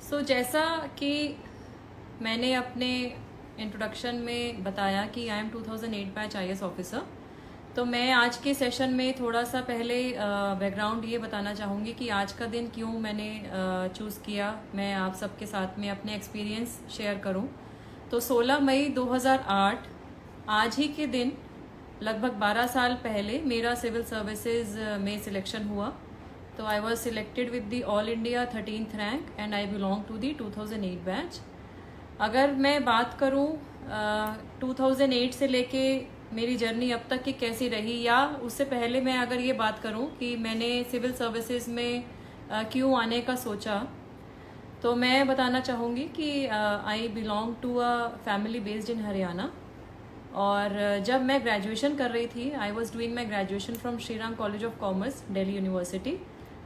जैसा कि मैंने अपने इंट्रोडक्शन में बताया कि I am 2008 batch IAS officer. तो मैं आज के सेशन में थोड़ा सा पहले बैकग्राउंड ये बताना चाहूँगी कि आज का दिन क्यों मैंने चूज़ किया। मैं आप सबके साथ में अपने एक्सपीरियंस शेयर करूँ। तो 16 मई 2008 आज ही के दिन लगभग 12 साल पहले मेरा सिविल सर्विसेज में सिलेक्शन हुआ। तो I was selected with the all India 13th rank and I belong to the 2008 batch. अगर मैं बात करूं 2008 से लेके मेरी जर्नी अब तक की कैसी रही, या उससे पहले मैं अगर ये बात करूं कि मैंने सिविल सर्विसेज में क्यों आने का सोचा, तो मैं बताना चाहूँगी कि I belong to a family based in Haryana. और जब मैं ग्रेजुएशन कर रही थी, I was doing my graduation from Shri Ram college of commerce, Delhi university.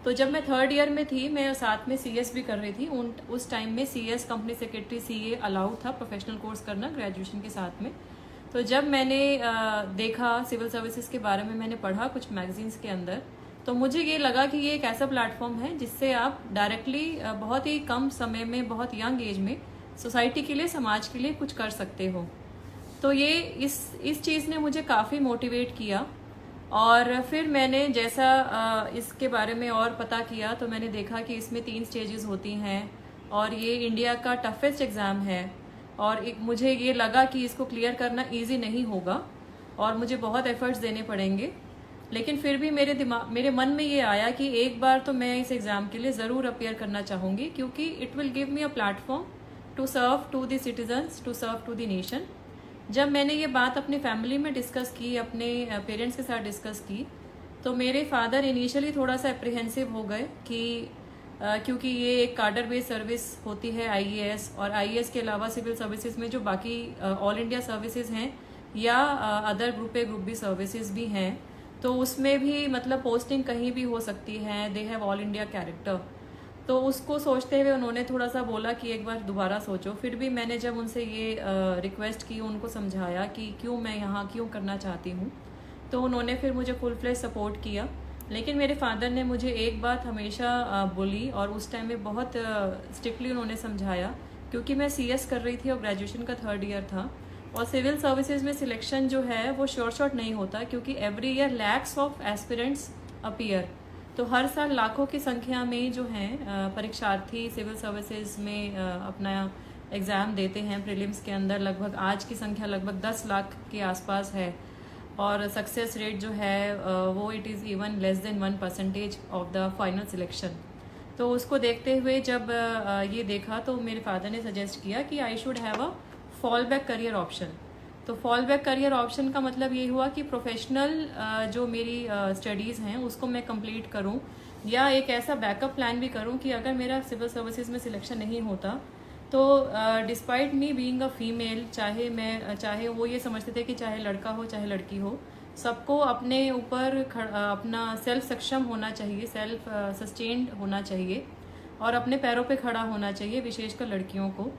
तो जब मैं 3rd ईयर में थी, मैं साथ में सीएस भी कर रही थी। उस टाइम में CS company secretary CA allowed था प्रोफेशनल कोर्स करना ग्रेजुएशन के साथ में। तो जब मैंने देखा सिविल सर्विसेज के बारे में, मैंने पढ़ा कुछ मैगजीन्स के अंदर, तो मुझे ये लगा कि ये एक ऐसा प्लेटफॉर्म है जिससे आप डायरेक्टली बहुत ही कम समय में, बहुत यंग एज में सोसाइटी के लिए, समाज के लिए कुछ कर सकते हो। तो ये इस चीज़ ने मुझे काफ़ी मोटिवेट किया। और फिर मैंने जैसा इसके बारे में और पता किया, तो मैंने देखा कि इसमें 3 स्टेजेस होती हैं और ये इंडिया का टफेस्ट एग्ज़ाम है। और मुझे ये लगा कि इसको क्लियर करना इजी नहीं होगा और मुझे बहुत एफर्ट्स देने पड़ेंगे। लेकिन फिर भी मेरे मन में ये आया कि एक बार तो मैं इस एग्ज़ाम के लिए ज़रूर अपियर करना चाहूँगी, क्योंकि it will give me a platform to serve to the citizens, to serve to the nation. जब मैंने ये बात अपनी फैमिली में डिस्कस की, अपने पेरेंट्स के साथ डिस्कस की, तो मेरे फादर इनिशियली थोड़ा सा अप्रीहेंसिव हो गए कि क्योंकि ये एक कार्डर बेस्ड सर्विस होती है आईएएस, और आईएएस के अलावा सिविल सर्विसेज में जो बाकी ऑल इंडिया सर्विसेज हैं या other group A group B services भी हैं, तो उसमें भी मतलब पोस्टिंग कहीं भी हो सकती है, they have all India character. तो उसको सोचते हुए उन्होंने थोड़ा सा बोला कि एक बार दोबारा सोचो। फिर भी मैंने जब उनसे ये रिक्वेस्ट की, उनको समझाया कि क्यों मैं यहाँ क्यों करना चाहती हूँ, तो उन्होंने फिर मुझे फुल फ्लेज सपोर्ट किया। लेकिन मेरे फादर ने मुझे एक बात हमेशा बोली, और उस टाइम में बहुत स्ट्रिक्टली उन्होंने समझाया, क्योंकि मैं सीएस कर रही थी और ग्रेजुएशन का 3rd ईयर था। और सिविल सर्विसेज में सिलेक्शन जो है वो श्योर शॉट नहीं होता, क्योंकि every year lakhs of aspirants appear. तो हर साल लाखों की संख्या में जो हैं परीक्षार्थी सिविल सर्विसेज में अपना एग्ज़ाम देते हैं। प्रीलिम्स के अंदर लगभग आज की संख्या लगभग 10 लाख के आसपास है, और सक्सेस रेट जो है वो it is even less than 1% of the final selection. तो उसको देखते हुए जब ये देखा, तो मेरे फादर ने सजेस्ट किया कि I should have a fall back career option. तो फॉल बैक करियर ऑप्शन का मतलब ये हुआ कि प्रोफेशनल जो मेरी स्टडीज़ हैं उसको मैं कंप्लीट करूं, या एक ऐसा बैकअप प्लान भी करूं कि अगर मेरा सिविल सर्विसेज में सिलेक्शन नहीं होता, तो despite me being a female, चाहे वो ये समझते थे कि चाहे लड़का हो चाहे लड़की हो, सबको अपने ऊपर अपना सेल्फ सक्षम होना चाहिए, सेल्फ सस्टेन्ड होना चाहिए और अपने पैरों पे खड़ा होना चाहिए, विशेषकर लड़कियों को।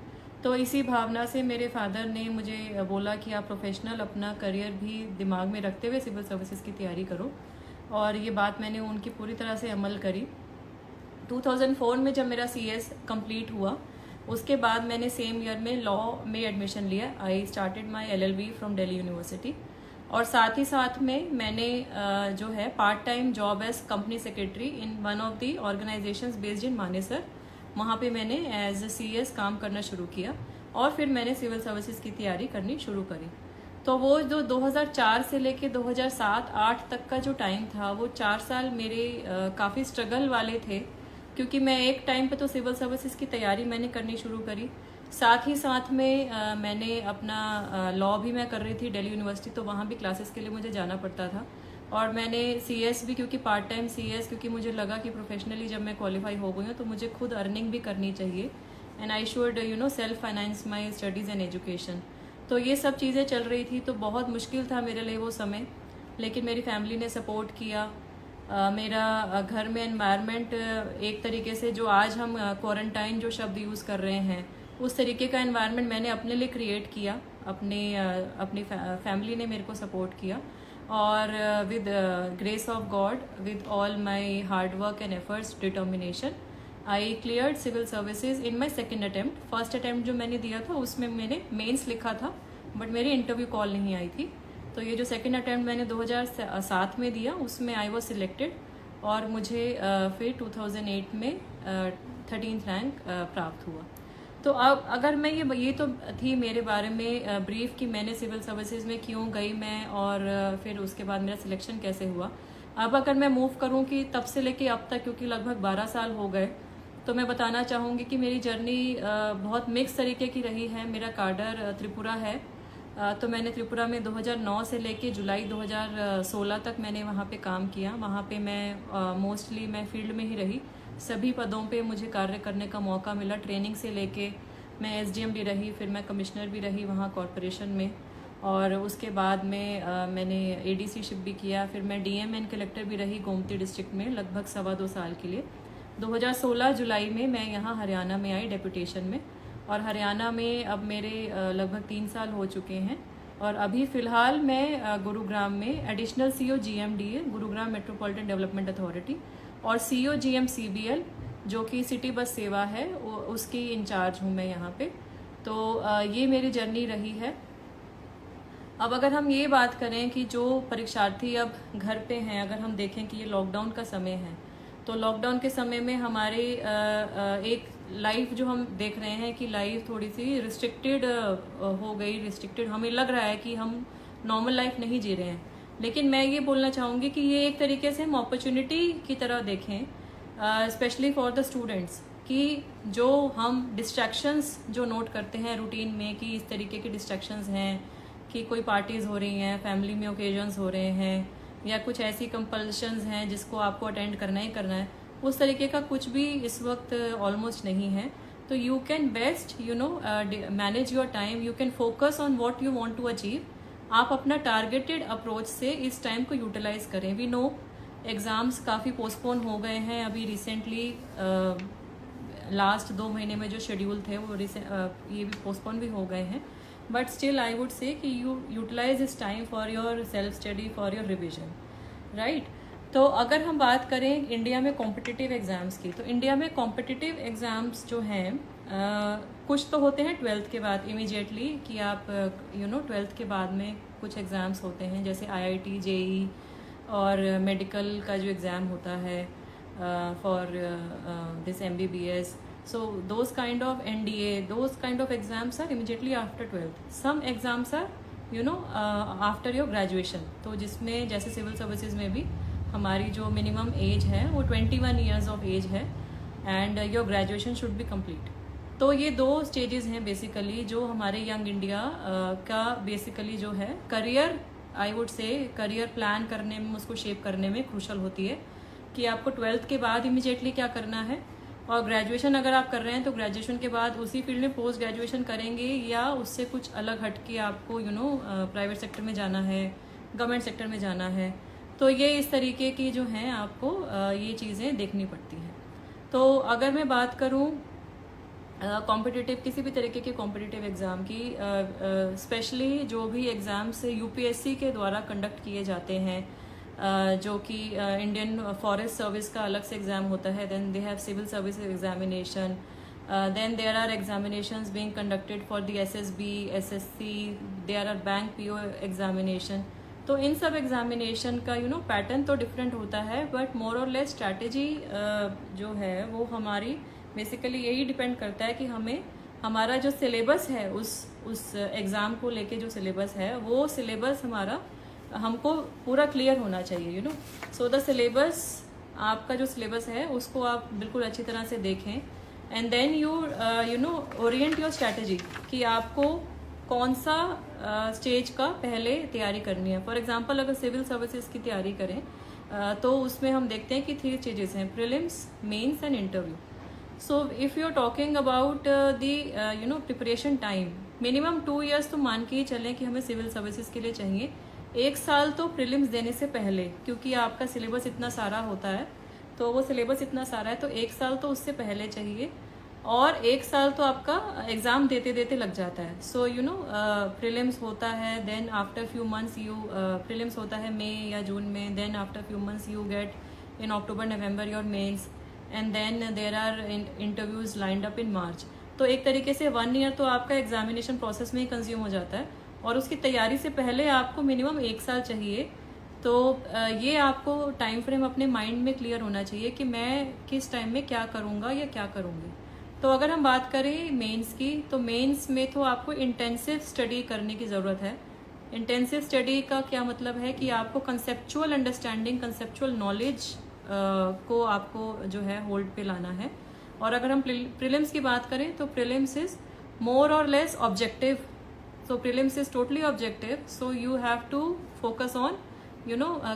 तो इसी भावना से मेरे फादर ने मुझे बोला कि आप प्रोफेशनल अपना करियर भी दिमाग में रखते हुए सिविल सर्विसेज की तैयारी करो, और ये बात मैंने उनकी पूरी तरह से अमल करी। 2004 में जब मेरा सीएस कंप्लीट हुआ, उसके बाद मैंने सेम ईयर में लॉ में एडमिशन लिया। I started my LLB from Delhi university, और साथ ही साथ में मैंने जो है part time job as company secretary in one of the organisations based in Manesar, वहाँ पे मैंने एज ए सीएस काम करना शुरू किया, और फिर मैंने सिविल सर्विसेज की तैयारी करनी शुरू करी। तो वो जो 2004 से लेके 2007-8 तक का जो टाइम था, वो 4 साल मेरे काफ़ी स्ट्रगल वाले थे, क्योंकि मैं एक टाइम पे तो सिविल सर्विसेज की तैयारी मैंने करनी शुरू करी, साथ ही साथ में मैंने अपना लॉ भी मैं कर रही थी दिल्ली यूनिवर्सिटी, तो वहाँ भी क्लासेस के लिए मुझे जाना पड़ता था। और मैंने सीएस भी, क्योंकि पार्ट टाइम सीएस, क्योंकि मुझे लगा कि प्रोफेशनली जब मैं क्वालिफाई हो गई हूँ तो मुझे खुद अर्निंग भी करनी चाहिए, and I should self finance my studies and education. तो ये सब चीज़ें चल रही थी, तो बहुत मुश्किल था मेरे लिए वो समय, लेकिन मेरी फैमिली ने सपोर्ट किया। मेरा घर में एनवायरनमेंट एक तरीके से, जो आज हम क्वारंटाइन जो शब्द यूज़ कर रहे हैं, उस तरीके का एनवायरनमेंट मैंने अपने लिए क्रिएट किया। अपनी फैमिली ने मेरे को सपोर्ट किया, और with grace of God, with all my hard work and efforts, determination, I cleared civil services in my second attempt. First attempt जो मैंने दिया था उसमें मैंने मेंस लिखा था, बट मेरी इंटरव्यू कॉल नहीं आई थी। तो ये जो सेकेंड अटैम्प्ट मैंने 2007 में दिया उसमें आई वॉज सिलेक्टेड, और मुझे फिर 2008 में 13th रैंक प्राप्त हुआ। तो अब अगर मैं ये तो थी मेरे बारे में ब्रीफ कि मैंने सिविल सर्विसेज में क्यों गई मैं, और फिर उसके बाद मेरा सिलेक्शन कैसे हुआ। अब अगर मैं मूव करूं कि तब से लेके अब तक, क्योंकि लगभग 12 साल हो गए, तो मैं बताना चाहूँगी कि मेरी जर्नी बहुत मिक्स तरीके की रही है। मेरा काडर त्रिपुरा है, तो मैंने त्रिपुरा में 2009 से लेके जुलाई 2016 तक मैंने वहाँ पे काम किया। वहाँ पे मैं मोस्टली मैं फील्ड में ही रही, सभी पदों पे मुझे कार्य करने का मौका मिला। ट्रेनिंग से लेके मैं एसडीएम भी रही, फिर मैं कमिश्नर भी रही वहाँ कॉरपोरेशन में, और उसके बाद में मैंने एडीसीशिप भी किया। फिर मैं डीएम एंड कलेक्टर भी रही गोमती डिस्ट्रिक्ट में लगभग 2.25 साल के लिए। 2016 जुलाई में मैं यहाँ हरियाणा में आई डेपुटेशन में, और हरियाणा में अब मेरे लगभग 3 साल हो चुके हैं। और अभी फ़िलहाल मैं गुरुग्राम में additional CO GMDA Gurugram metropolitan development authority और सीओ जीएमसीबीएल जो कि सिटी बस सेवा है उसकी इंचार्ज हूँ मैं यहाँ पे। तो ये मेरी जर्नी रही है। अब अगर हम ये बात करें कि जो परीक्षार्थी अब घर पे हैं, अगर हम देखें कि ये लॉकडाउन का समय है, तो लॉकडाउन के समय में हमारे एक लाइफ जो हम देख रहे हैं कि लाइफ थोड़ी सी रिस्ट्रिक्टेड हो गई। रिस्ट्रिक्टेड हमें लग रहा है कि हम नॉर्मल लाइफ नहीं जी रहे हैं, लेकिन मैं ये बोलना चाहूँगी कि ये एक तरीके से हम अपॉर्चुनिटी की तरह देखें, स्पेशली फॉर द स्टूडेंट्स, कि जो हम डिस्ट्रैक्शंस जो नोट करते हैं रूटीन में कि इस तरीके के डिस्ट्रैक्शंस हैं कि कोई पार्टीज़ हो रही हैं, फैमिली में ओकेजन्स हो रहे हैं, या कुछ ऐसी कंपल्शंस हैं जिसको आपको अटेंड करना ही करना है, उस तरीके का कुछ भी इस वक्त ऑलमोस्ट नहीं है। तो you can best manage your time, you can focus on what you want to achieve. आप अपना टारगेटेड अप्रोच से इस टाइम को यूटिलाइज करें। वी नो एग्ज़ाम्स काफ़ी पोस्टपोन हो गए हैं। अभी रिसेंटली लास्ट 2 महीने में जो शेड्यूल थे वो ये भी पोस्टपोन भी हो गए हैं, but still I would say कि you utilise this time for your self study, for your revision, right. तो अगर हम बात करें इंडिया में कॉम्पिटिटिव एग्ज़ाम्स की, तो इंडिया में कॉम्पिटिटिव एग्ज़ाम्स जो हैं कुछ तो होते हैं 12th के बाद इमीडिएटली, कि आप 12th के बाद में कुछ एग्ज़ाम्स होते हैं जैसे आईआईटी, जेई और मेडिकल का जो एग्ज़ाम होता है for this MBBS. So those kind of NDA, those kind of exams are immediately after 12th. Some exams are after your graduation. तो जिसमें जैसे सिविल सर्विसेज में भी हमारी जो मिनिमम एज है वो 21 ईयर्स ऑफ एज है, and your graduation should be complete. तो ये 2 स्टेजेस हैं बेसिकली जो हमारे यंग इंडिया का बेसिकली जो है करियर, आई वुड से करियर प्लान करने में, उसको शेप करने में क्रूशल होती है कि आपको 12th के बाद इमीडिएटली क्या करना है, और ग्रेजुएशन अगर आप कर रहे हैं तो ग्रेजुएशन के बाद उसी फील्ड में पोस्ट ग्रेजुएशन करेंगे, या उससे कुछ अलग हट के आपको प्राइवेट सेक्टर में जाना है, गवर्नमेंट सेक्टर में जाना है। तो ये इस तरीके की जो हैं आपको ये चीज़ें देखनी पड़ती हैं। तो अगर मैं बात करूँ कॉम्पिटिटिव, किसी भी तरीके के कॉम्पिटिटिव एग्ज़ाम की, स्पेशली जो भी एग्ज़ाम्स यूपीएससी के द्वारा कंडक्ट किए जाते हैं, जो कि इंडियन फॉरेस्ट सर्विस का अलग से एग्ज़ाम होता है, then they have civil service examination, then there are examinations being conducted for the SSB, SSC, there are bank PO examination. तो इन सब एग्जामिनेशन का पैटर्न तो डिफरेंट होता है, बट मोर और लेस स्ट्रैटेजी जो है वो हमारी बेसिकली यही डिपेंड करता है कि हमें हमारा जो सिलेबस है उस एग्ज़ाम को लेके जो सिलेबस है वो सिलेबस हमारा हमको पूरा क्लियर होना चाहिए। सो द सिलेबस, आपका जो सिलेबस है उसको आप बिल्कुल अच्छी तरह से देखें, and then you orient your strategy कि आपको कौन सा स्टेज का पहले तैयारी करनी है। फॉर एग्जांपल अगर सिविल सर्विसेज की तैयारी करें तो उसमें हम देखते हैं कि 3 स्टेजेस हैं, prelims, mains and interview. So if you are talking about the preparation time, minimum 2 years तो मान के ही चलें कि हमें सिविल सर्विसेज के लिए चाहिए। 1 साल तो प्रीलिम्स देने से पहले, क्योंकि आपका सिलेबस इतना सारा होता है, तो वो सिलेबस इतना सारा है तो 1 साल तो उससे पहले चाहिए, और 1 साल तो आपका एग्ज़ाम देते देते लग जाता है। सो प्रीलिम्स होता है, then after few months prelims होता है मई या जून में, then after few months you get in October November your mains, and then there are interviews lined up in March. तो एक तरीके से 1 ईयर तो आपका एग्जामिनेशन प्रोसेस में ही कंज्यूम हो जाता है, और उसकी तैयारी से पहले आपको मिनिमम 1 साल चाहिए। तो ये आपको टाइम फ्रेम अपने माइंड में क्लियर होना चाहिए कि मैं किस टाइम में क्या करूँगा या क्या करूँगी। तो अगर हम बात करें मेंस की, तो मेंस में तो आपको इंटेंसिव स्टडी करने की ज़रूरत है। इंटेंसिव स्टडी का क्या मतलब है कि आपको कंसेप्चुअल अंडरस्टैंडिंग, कंसेप्चुअल नॉलेज को आपको जो है होल्ड पे लाना है। और अगर हम प्रीलिम्स की बात करें तो प्रीलिम्स इज मोर और less objective. So prelims is totally objective, so you have to focus on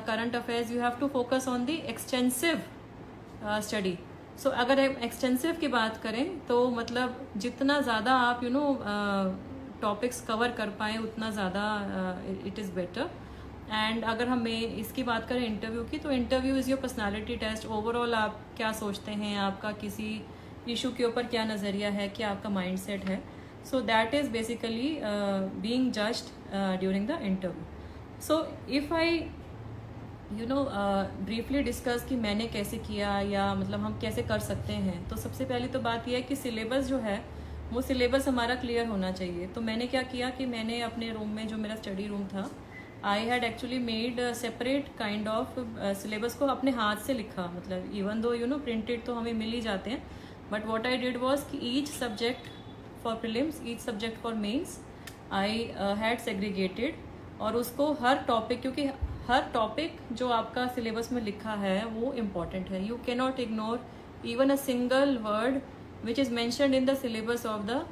current affairs, you have to focus on the extensive study. So अगर हम extensive की बात करें तो मतलब जितना ज़्यादा आप टॉपिक्स कवर कर पाएँ उतना ज़्यादा it is better. एंड अगर हम इसकी बात करें इंटरव्यू की, तो interview is your personality test. Overall आप क्या सोचते हैं, आपका किसी इशू के ऊपर क्या नज़रिया है, क्या आपका माइंड सेट है। So that is basically being judged during the interview. So if I briefly discuss कि मैंने कैसे किया या मतलब हम कैसे कर सकते हैं, तो सबसे पहली तो बात यह है कि सिलेबस जो है वो सिलेबस हमारा क्लियर होना चाहिए। तो मैंने क्या किया कि मैंने अपने रूम में, जो मेरा स्टडी रूम था, I had actually made separate kind of syllabus को अपने हाथ से लिखा। मतलब इवन दो प्रिंटेड तो हमें मिल ही जाते हैं, but what I did was कि each subject for prelims, each subject for mains I had segregated, और उसको हर टॉपिक, क्योंकि हर टॉपिक जो आपका सिलेबस में लिखा है वो इम्पॉर्टेंट है। You can not ignore even a single word which is mentioned in the syllabus of the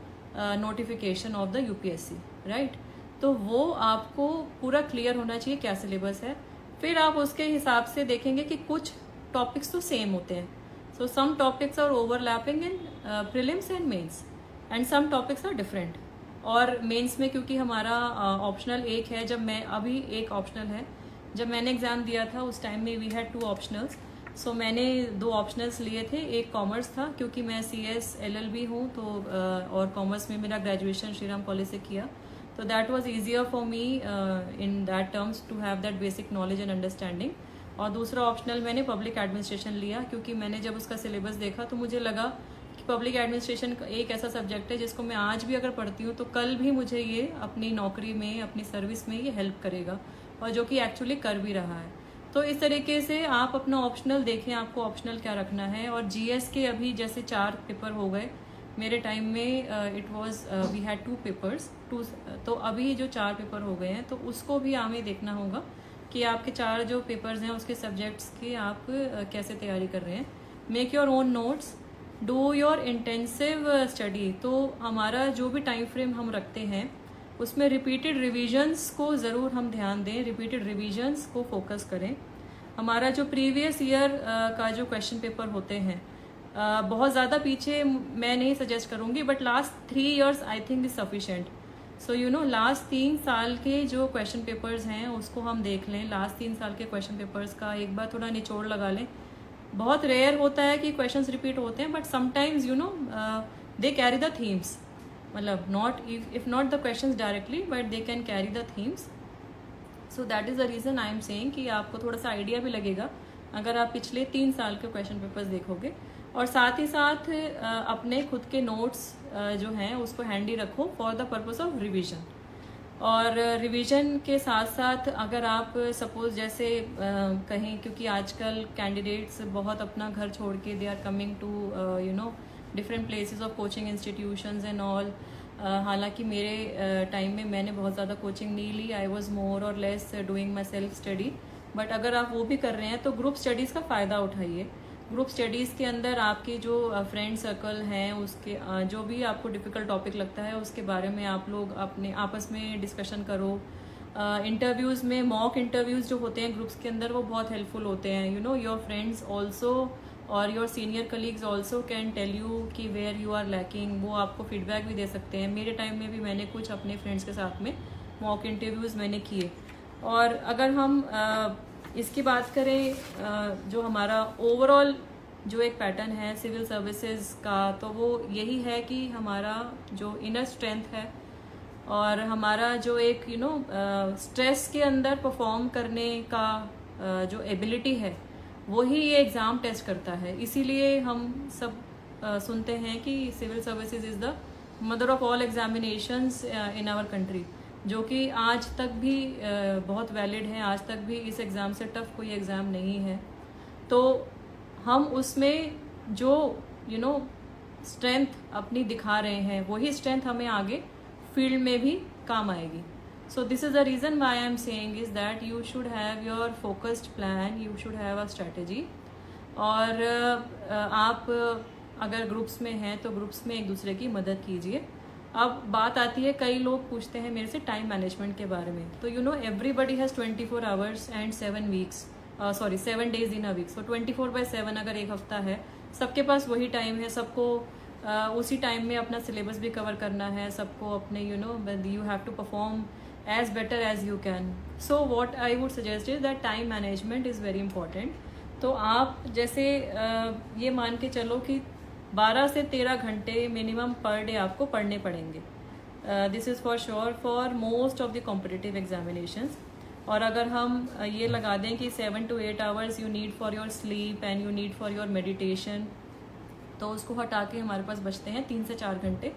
notification of the UPSC, right. तो वो आपको पूरा क्लियर होना चाहिए क्या सिलेबस है। फिर आप उसके हिसाब से देखेंगे कि कुछ टॉपिक्स तो सेम होते हैं, so some topics are overlapping in prelims and mains, and some topics are different. और मेंस में क्योंकि हमारा ऑप्शनल एक है, जब मैं अभी एक ऑप्शनल है, जब मैंने एग्ज़ाम दिया था उस टाइम में वी हैड 2 ऑप्शनल्स। सो मैंने 2 ऑप्शनल्स लिए थे। एक कॉमर्स था क्योंकि मैं CS LLB हूँ, तो और कॉमर्स में मेरा ग्रेजुएशन श्रीराम कॉलेज से किया, तो that was easier for me in that terms to have that basic knowledge and understanding. और दूसरा ऑप्शनल मैंने पब्लिक एडमिनिस्ट्रेशन लिया, क्योंकि मैंने जब उसका सिलेबस देखा तो मुझे लगा कि पब्लिक एडमिनिस्ट्रेशन एक ऐसा सब्जेक्ट है जिसको मैं आज भी अगर पढ़ती हूँ तो कल भी मुझे ये अपनी नौकरी में, अपनी सर्विस में ये हेल्प करेगा, और जो कि एक्चुअली कर भी रहा है। तो इस तरीके से आप अपना ऑप्शनल देखें, आपको ऑप्शनल क्या रखना है। और GS के अभी जैसे 4 पेपर हो गए, मेरे टाइम में it was we had 2 papers, तो अभी जो 4 पेपर हो गए हैं, तो उसको भी हमें देखना होगा कि आपके 4 जो पेपर्स हैं उसके सब्जेक्ट्स की आप कैसे तैयारी कर रहे हैं। Make your own notes, do your intensive study. तो हमारा जो भी टाइम फ्रेम हम रखते हैं उसमें रिपीटेड रिविजन्स को ज़रूर हम ध्यान दें, रिपीटेड रिविजन्स को फोकस करें। हमारा जो प्रीवियस ईयर का जो क्वेश्चन पेपर होते हैं, बहुत ज़्यादा पीछे मैं नहीं सजेस्ट करूँगी, but last 3 years I think is sufficient. So last 3 साल के जो क्वेश्चन पेपर्स हैं उसको हम देख लें। लास्ट 3 साल के क्वेश्चन पेपर्स का एक बार थोड़ा निचोड़ लगा लें। बहुत रेयर होता है कि क्वेश्चंस रिपीट होते हैं, but sometimes they carry the themes, मतलब not if not the questions directly, but they can carry the themes. So that is the reason I am saying कि आपको थोड़ा सा आइडिया भी लगेगा अगर आप पिछले 3 साल के क्वेश्चन पेपर्स देखोगे। और साथ ही साथ अपने खुद के नोट्स जो हैं उसको हैंडी रखो for the purpose of revision. और रिवीजन के साथ साथ अगर आप सपोज जैसे कहीं, क्योंकि आजकल कैंडिडेट्स बहुत अपना घर छोड़ के they are coming to different places of coaching institutions and all. हालांकि मेरे टाइम में मैंने बहुत ज़्यादा कोचिंग नहीं ली, आई वॉज मोर और less doing my self study. But अगर आप वो भी कर रहे हैं तो ग्रुप स्टडीज़ का फ़ायदा उठाइए। ग्रुप स्टडीज़ के अंदर आपके जो फ्रेंड सर्कल हैं उसके जो भी आपको डिफ़िकल्ट टॉपिक लगता है उसके बारे में आप लोग अपने आपस में डिस्कशन करो। इंटरव्यूज़ में मॉक इंटरव्यूज़ जो होते हैं ग्रुप्स के अंदर वो बहुत हेल्पफुल होते हैं। योर फ्रेंड्स ऑल्सो और your senior colleagues also can tell you कि वेयर यू आर लैकिंग, वो आपको फीडबैक भी दे सकते हैं। मेरे टाइम में भी मैंने कुछ अपने फ्रेंड्स के साथ में मॉक इंटरव्यूज़ मैंने किए। और अगर हम इसकी बात करें जो हमारा ओवरऑल जो एक पैटर्न है सिविल सर्विसेज का, तो वो यही है कि हमारा जो इनर स्ट्रेंथ है और हमारा जो एक स्ट्रेस के अंदर परफॉर्म करने का जो एबिलिटी है वही ये एग्ज़ाम टेस्ट करता है। इसीलिए हम सब सुनते हैं कि civil services is the mother of all examinations in our country, जो कि आज तक भी बहुत वैलिड है। आज तक भी इस एग्ज़ाम से टफ कोई एग्ज़ाम नहीं है। तो हम उसमें जो स्ट्रेंथ अपनी दिखा रहे हैं, वही स्ट्रेंथ हमें आगे फील्ड में भी काम आएगी। So this is the reason why I am saying is that you should have your focused plan, you should have a strategy. और आप अगर ग्रुप्स में हैं तो ग्रुप्स में एक दूसरे की मदद कीजिए। अब बात आती है, कई लोग पूछते हैं मेरे से टाइम मैनेजमेंट के बारे में। तो everybody has 24 hours and 7 weeks, 7 days in a week. So 24/7 अगर एक हफ्ता है, सबके पास वही टाइम है। सबको उसी टाइम में अपना सिलेबस भी कवर करना है। सबको अपने you have to perform as better as you can. So what I would suggest is that time management is very important. तो आप जैसे ये मान के चलो कि 12 से 13 घंटे मिनिमम पर डे आपको पढ़ने पड़ेंगे। This is for sure for most of the competitive examinations. और अगर हम ये लगा दें कि 7 to 8 hours you need for your sleep and you need for your meditation, तो उसको हटा के हमारे पास बचते हैं 3 से 4 घंटे,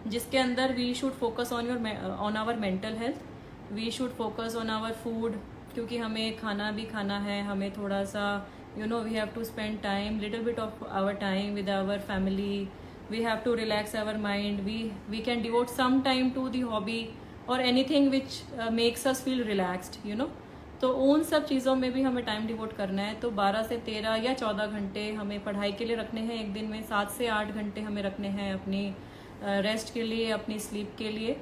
जिसके अंदर we should focus on our mental health, we should focus on our food, क्योंकि हमें खाना भी खाना है। हमें थोड़ा सा we have to spend time, little bit of our time with our family, we have to relax our mind, we can devote some time to the hobby और anything which makes us feel relaxed. तो उन सब चीज़ों में भी हमें time devote करना है। तो 12 से 13 या 14 घंटे हमें पढ़ाई के लिए रखने हैं एक दिन में। 7 से 8 घंटे हमें रखने हैं अपनी रेस्ट के लिए, अपनी स्लीप के लिए।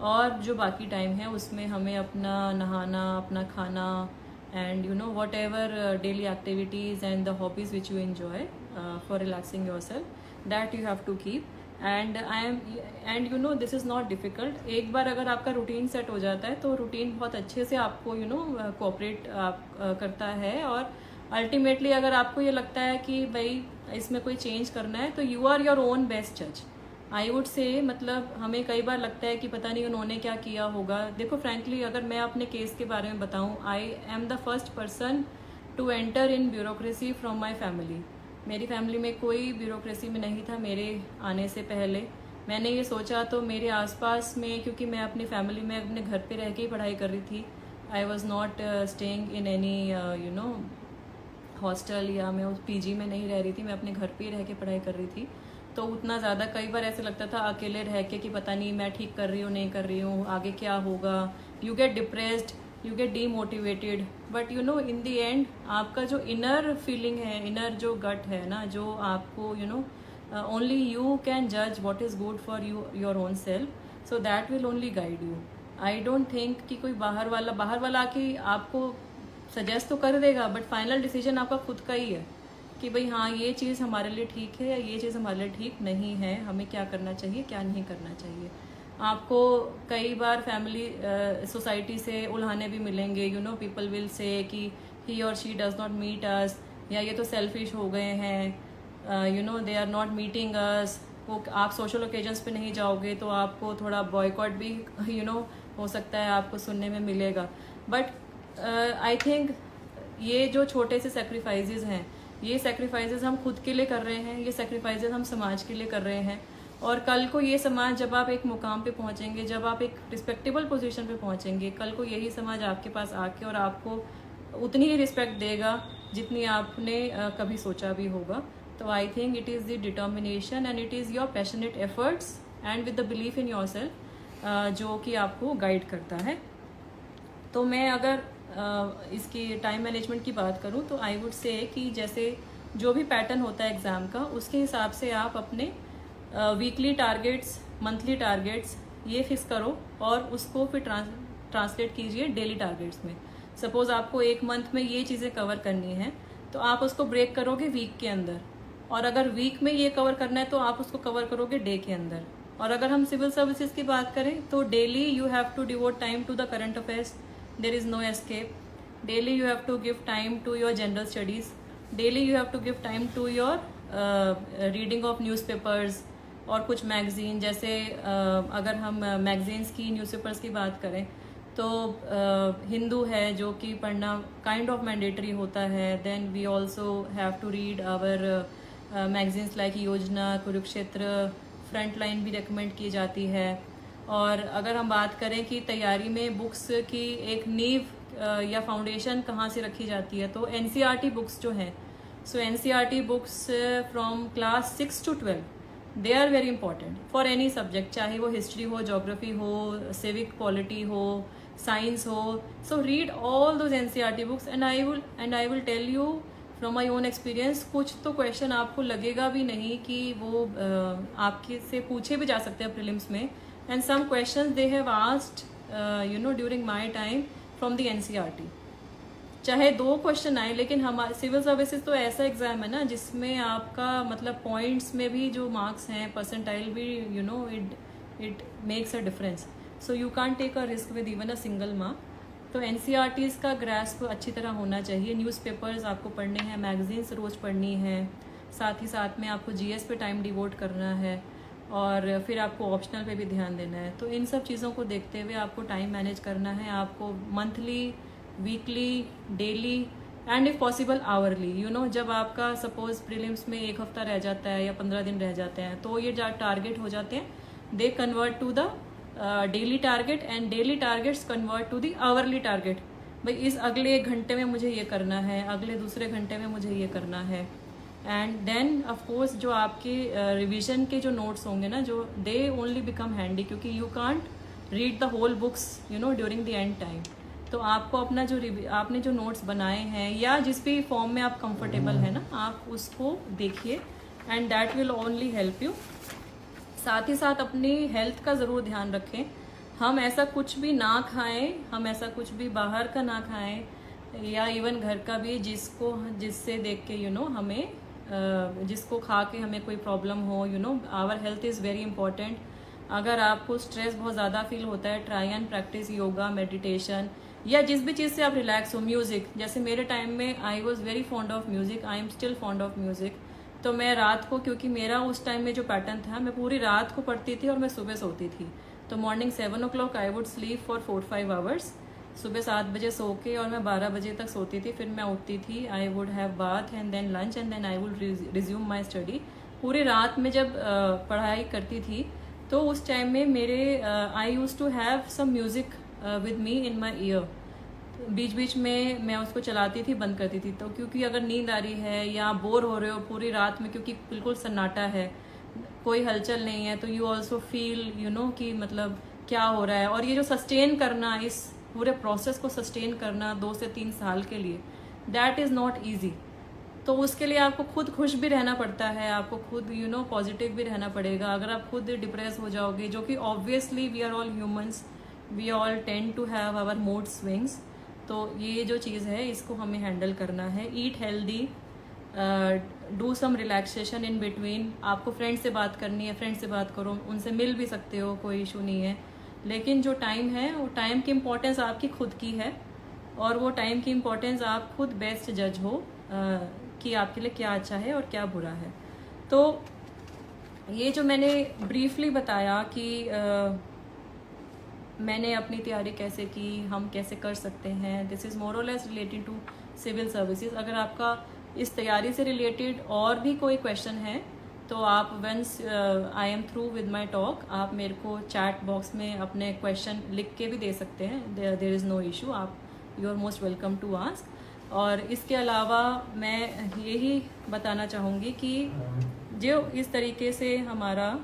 और जो बाकी टाइम है उसमें हमें अपना नहाना, अपना खाना and whatever daily activities and the hobbies which you enjoy for relaxing yourself, that you have to keep. And this is not difficult. एक बार अगर आपका रूटीन सेट हो जाता है तो रूटीन बहुत अच्छे से आपको कोऑपरेट करता है। और अल्टीमेटली अगर आपको ये लगता है कि भाई इसमें कोई चेंज करना है, तो you are your own best जज, आई वुड से। मतलब हमें कई बार लगता है कि पता नहीं उन्होंने क्या किया होगा। देखो फ्रैंकली अगर मैं अपने केस के बारे में बताऊँ, I am the first person to enter in bureaucracy from my family. मेरी फैमिली में कोई ब्यूरोक्रेसी में नहीं था मेरे आने से पहले। मैंने ये सोचा तो मेरे आसपास में, क्योंकि मैं अपनी फैमिली में अपने घर पे रह के ही पढ़ाई कर रही थी, I was not staying in any hostel या मैं उस पीजी में नहीं रह रही थी, मैं अपने घर पे ही रह के पढ़ाई कर रही थी। तो उतना ज़्यादा कई बार ऐसे लगता था अकेले रह के कि पता नहीं मैं ठीक कर रही हूँ नहीं कर रही हूँ, आगे क्या होगा। You get depressed, you get demotivated, but in the and आपका जो इनर फीलिंग है, इनर जो गट है ना, जो आपको ओनली यू कैन जज what is good for you your own self. So that will only guide you. I don't think कि कोई बाहर वाला आके आपको सजेस्ट तो कर देगा, बट फाइनल डिसीजन आपका खुद का ही है कि भाई हाँ ये चीज़ हमारे लिए ठीक है या ये चीज़ हमारे लिए ठीक नहीं है, हमें क्या करना चाहिए क्या नहीं करना चाहिए। आपको कई बार फैमिली सोसाइटी से उल्हाने भी मिलेंगे। पीपल विल से कि ही और she does not meet us, या ये तो सेल्फिश हो गए हैं, they are not meeting us. वो आप सोशल ओकेजन्स पे नहीं जाओगे तो आपको थोड़ा बॉयकॉट भी हो सकता है, आपको सुनने में मिलेगा। बट आई थिंक ये जो छोटे से सेक्रीफाइसेस हैं, ये सेक्रीफाइसेस हम खुद के लिए कर रहे हैं, ये सेक्रीफाइसेस हम समाज के लिए कर रहे हैं। और कल को ये समाज, जब आप एक मुकाम पे पहुंचेंगे, जब आप एक रिस्पेक्टेबल पोजीशन पे पहुंचेंगे, कल को यही समाज आपके पास आके और आपको उतनी ही रिस्पेक्ट देगा जितनी आपने कभी सोचा भी होगा। तो I think it is the determination and it is your passionate efforts and with the belief in your self जो कि आपको गाइड करता है। तो मैं अगर इसकी टाइम मैनेजमेंट की बात करूं तो आई वुड से कि जैसे जो भी पैटर्न होता है एग्ज़ाम का, उसके हिसाब से आप अपने वीकली टारगेट्स, मंथली टारगेट्स ये फिक्स करो और उसको फिर ट्रांसलेट कीजिए डेली टारगेट्स में। सपोज़ आपको एक मंथ में ये चीज़ें कवर करनी है तो आप उसको ब्रेक करोगे वीक के अंदर, और अगर वीक में ये कवर करना है तो आप उसको कवर करोगे डे के अंदर। और अगर हम सिविल सर्विसेज की बात करें तो daily you have to devote time to the current affairs, there is no escape. Daily you have to give time to your general studies, daily you have to give time to your reading of newspapers और कुछ magazine. जैसे अगर हम magazines की, newspapers की बात करें तो हिंदू है जो कि पढ़ना काइंड ऑफ मैंडेटरी होता है. Then we also have to read our magazines like Yojana, Kurukshetra, Frontline भी रिकमेंड की जाती है. और अगर हम बात करें कि तैयारी में बुक्स की एक नींव या फाउंडेशन कहाँ से रखी जाती है, तो एनसीईआरटी बुक्स जो हैं, so NCERT books from class 6 to 12 they are very important for any subject, चाहे वो हिस्ट्री हो, जोग्राफी हो, सिविक पॉलिटी हो, साइंस हो. So read all those NCERT books and I will tell you from my own experience, कुछ तो question आपको लगेगा भी नहीं कि वो आपके से पूछे भी जा सकते हैं प्रीलिम्स में. And some question they have asked during my time from the NCERT. चाहे 2 क्वेश्चन आए, लेकिन हमारे सिविल सर्विसेज तो ऐसा एग्जाम है ना जिसमें आपका मतलब पॉइंट्स में भी जो मार्क्स हैं, परसेंटाइल भी it makes a difference. So you can't take a risk with even a single mark. तो एनसीईआरटीज़ का ग्रास्प अच्छी तरह होना चाहिए. न्यूज़पेपर्स आपको पढ़ने हैं, मैगजीन्स रोज़ पढ़नी है, साथ ही साथ में आपको जीएस पे टाइम डिवोट करना है, और फिर आपको ऑप्शनल पे भी ध्यान देना है. तो इन सब चीज़ों को देखते हुए आपको टाइम मैनेज करना है. आपको monthly, weekly, daily and if possible hourly, जब आपका सपोज प्रीलिम्स में 1 हफ्ता रह जाता है या 15 दिन रह जाते हैं, तो ये जो टारगेट हो जाते हैं, they convert to the daily target, and daily targets convert to the hourly target. भाई इस अगले 1 घंटे में मुझे ये करना है, अगले दूसरे घंटे में मुझे ये करना है. एंड देन ऑफकोर्स जो आपके रिविजन के जो नोट्स होंगे ना, जो दे ओनली बिकम हैंडी, क्योंकि you can't read the whole books during the end time. तो आपको अपना जो आपने जो नोट्स बनाए हैं या जिस भी फॉर्म में आप कंफर्टेबल है ना, आप उसको देखिए, and that will only help you. साथ ही साथ अपनी हेल्थ का ज़रूर ध्यान रखें. हम ऐसा कुछ भी ना खाएं, हम ऐसा कुछ भी बाहर का ना खाएं, या इवन घर का भी जिससे देख के हमें जिसको खा के हमें कोई प्रॉब्लम हो. Our health is very important. अगर आपको स्ट्रेस बहुत ज़्यादा फील होता है, try and practice yoga, meditation, या जिस भी चीज़ से आप रिलैक्स हो. म्यूज़िक, जैसे मेरे टाइम में I was very fond of music, I am still fond of music. तो मैं रात को, क्योंकि मेरा उस टाइम में जो पैटर्न था, मैं पूरी रात को पढ़ती थी और मैं सुबह सोती थी. तो morning 7 o'clock I would sleep for 4-5 hours. सुबह 7 बजे सो के और मैं 12 बजे तक सोती थी. फिर मैं उठती थी, I would have bath and then lunch and then I would resume my study. पूरी रात में जब पढ़ाई करती थी, तो उस टाइम में मेरे I use to have some music with me in my ear. बीच बीच में मैं उसको चलाती थी, बंद करती थी. तो क्योंकि अगर नींद आ रही है या बोर हो रहे हो पूरी रात में, क्योंकि बिल्कुल सन्नाटा है, कोई हलचल नहीं है, तो यू ऑल्सो फील कि मतलब क्या हो रहा है. और ये जो सस्टेन करना, इस पूरे प्रोसेस को सस्टेन करना 2 से 3 साल के लिए, दैट इज़ नॉट ईजी. तो उसके लिए आपको खुद खुश भी रहना पड़ता है, आपको खुद पॉजिटिव भी रहना पड़ेगा. अगर आप खुद डिप्रेस हो जाओगे, जो कि obviously we are all humans, we all tend to have our mood swings. तो ये जो चीज़ है, इसको हमें हैंडल करना है. Eat healthy, do some relaxation in between. आपको फ्रेंड से बात करनी है, फ्रेंड से बात करो, उनसे मिल भी सकते हो, कोई इशू नहीं है. लेकिन जो टाइम है, वो टाइम की इम्पोर्टेंस आपकी खुद की है, और वो टाइम की इम्पोर्टेंस आप खुद बेस्ट जज हो कि आपके लिए क्या अच्छा है और क्या बुरा है. तो ये जो मैंने ब्रीफली बताया कि मैंने अपनी तैयारी कैसे की, हम कैसे कर सकते हैं, दिस इज़ मोर और less related to civil services. अगर आपका इस तैयारी से रिलेटेड और भी कोई क्वेश्चन है, तो आप once I am through with my talk, आप मेरे को चैट बॉक्स में अपने क्वेश्चन लिख के भी दे सकते हैं. There is no issue. आप you are most welcome to ask. और इसके अलावा मैं यही बताना चाहूँगी कि जो इस तरीके से हमारा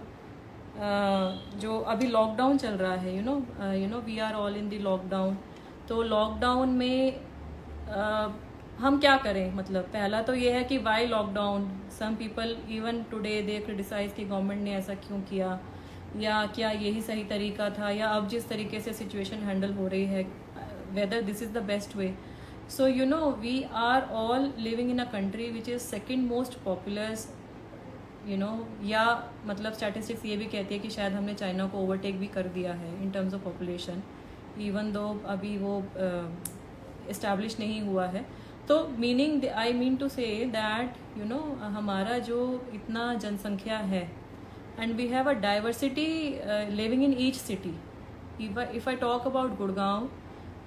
जो अभी लॉकडाउन चल रहा है, you know we are all in the lockdown. तो लॉकडाउन में हम क्या करें. मतलब पहला तो ये है कि why lockdown. Some people even today they criticise कि गवर्नमेंट ने ऐसा क्यों किया, या क्या यही सही तरीका था, या अब जिस तरीके से सिचुएशन हैंडल हो रही है, whether this is the best way. So we are all living in a country which is second most popular, या मतलब स्टैटिस्टिक्स ये भी कहती है कि शायद हमने चाइना को ओवरटेक भी कर दिया है in terms of population, even though अभी वो इस्टेब्लिश नहीं हुआ है. तो meaning I mean to say that हमारा जो इतना जनसंख्या है, and we have a diversity living in each city. If I talk about Gurgaon,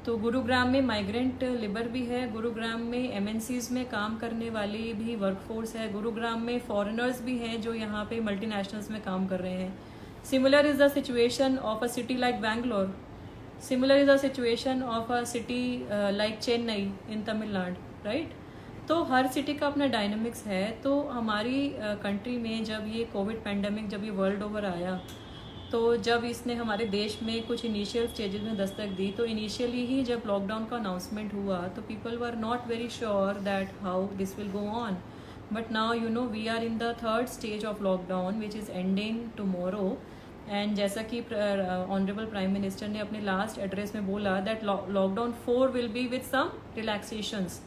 तो गुरुग्राम में माइग्रेंट लेबर भी है, गुरुग्राम में एमएनसीज में काम करने वाली भी वर्कफोर्स है, गुरुग्राम में फॉरेनर्स भी हैं जो यहाँ पे मल्टीनेशनल्स में काम कर रहे हैं. Similar is the situation of a city like Bangalore, similar is the situation of a city like Chennai in Tamil Nadu, right. तो हर सिटी का अपना डायनामिक्स है. तो हमारी कंट्री में जब ये कोविड पैंडमिक जब ये वर्ल्ड ओवर आया, तो जब इसने हमारे देश में कुछ इनिशियल स्टेजेस में दस्तक दी, तो इनिशियली ही जब लॉकडाउन का अनाउंसमेंट हुआ तो people were not very sure that how this will go on. But now you know we are in the third stage of lockdown which is ending tomorrow. And जैसा कि honourable prime minister ने अपने last address में बोला that lockdown 4 will be with some relaxations.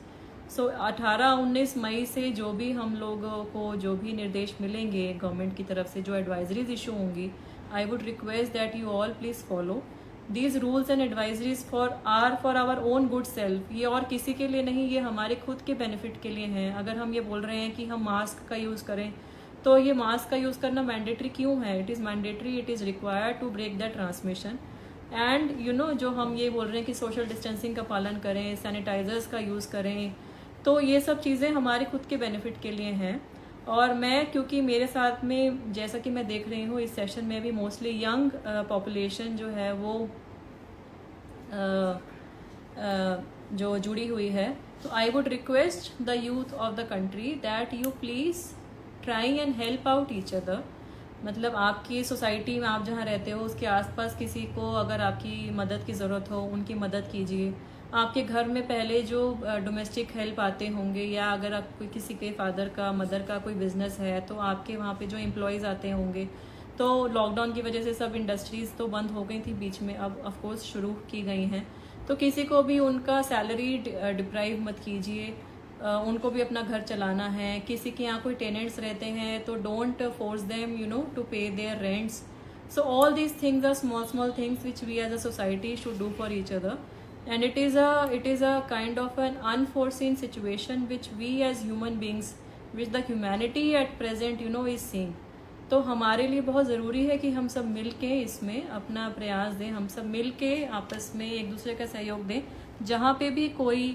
So 18-19 मई से जो भी हम लोगों को जो भी निर्देश मिलेंगे गवर्नमेंट की तरफ से, जो एडवाइजरीज इशू होंगी, I would request that you all please follow these rules and advisories for our own good self. ये और किसी के लिए नहीं, ये हमारे खुद के बेनिफिट के लिए हैं. अगर हम ये बोल रहे हैं कि हम मास्क का यूज़ करें, तो ये मास्क का यूज़ करना मैंडेटरी क्यों है? It is mandatory, it is required to break the transmission. And you know जो हम ये बोल रहे हैं कि सोशल डिस्टेंसिंग का पालन करें, सैनिटाइजर्स का यूज़ करें, तो ये सब चीज़ें हमारे खुद के बेनिफिट के लिए हैं. और मैं क्योंकि मेरे साथ में जैसा कि मैं देख रही हूँ इस सेशन में भी मोस्टली यंग पॉपुलेशन जो है वो जो जुड़ी हुई है, तो I would request the youth of the country that you please try and help out each other. मतलब आपकी सोसाइटी में आप जहाँ रहते हो उसके आसपास किसी को अगर आपकी मदद की ज़रूरत हो, उनकी मदद कीजिए. आपके घर में पहले जो डोमेस्टिक हेल्प आते होंगे, या अगर आप कोई किसी के फादर का मदर का कोई बिजनेस है, तो आपके वहाँ पे जो एम्प्लॉयज़ आते होंगे, तो लॉकडाउन की वजह से सब इंडस्ट्रीज़ तो बंद हो गई थी बीच में, अब ऑफ कोर्स शुरू की गई हैं. तो किसी को भी उनका सैलरी डिप्राइव मत कीजिए, उनको भी अपना घर चलाना है. किसी के यहाँ कोई टेनेंट्स रहते हैं तो don't force them you know to pay their rents. So all these things are small things which we as a society should do for each other. And it is a kind of an unforeseen situation which we as human beings, which the humanity at present you know is seeing. तो हमारे लिए बहुत ज़रूरी है कि हम सब मिल के इसमें अपना प्रयास दें, हम सब मिल के आपस में एक दूसरे का सहयोग दें. जहाँ पे भी कोई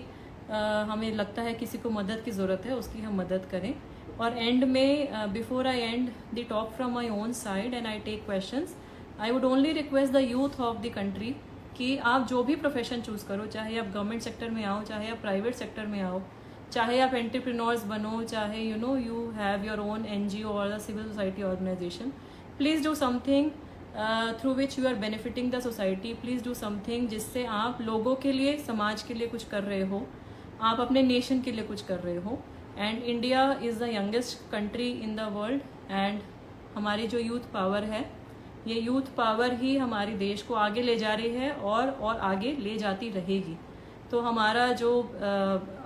हमें लगता है किसी को मदद की ज़रूरत है, उसकी हम मदद करें. और एंड में before I end the talk from my own side and I take questions, I would only request the youth of the country कि आप जो भी प्रोफेशन चूज़ करो, चाहे आप गवर्नमेंट सेक्टर में आओ, चाहे आप प्राइवेट सेक्टर में आओ, चाहे आप एंटरप्रेन्योर्स बनो, चाहे you know you have your own NGO और the civil society organisation, please do something through which you are benefiting the society. Please do something जिससे आप लोगों के लिए, समाज के लिए कुछ कर रहे हो, आप अपने नेशन के लिए कुछ कर रहे हो. And India is the youngest country in the world. And हमारी जो यूथ पावर है, ये यूथ पावर ही हमारे देश को आगे ले जा रही है और आगे ले जाती रहेगी. तो हमारा जो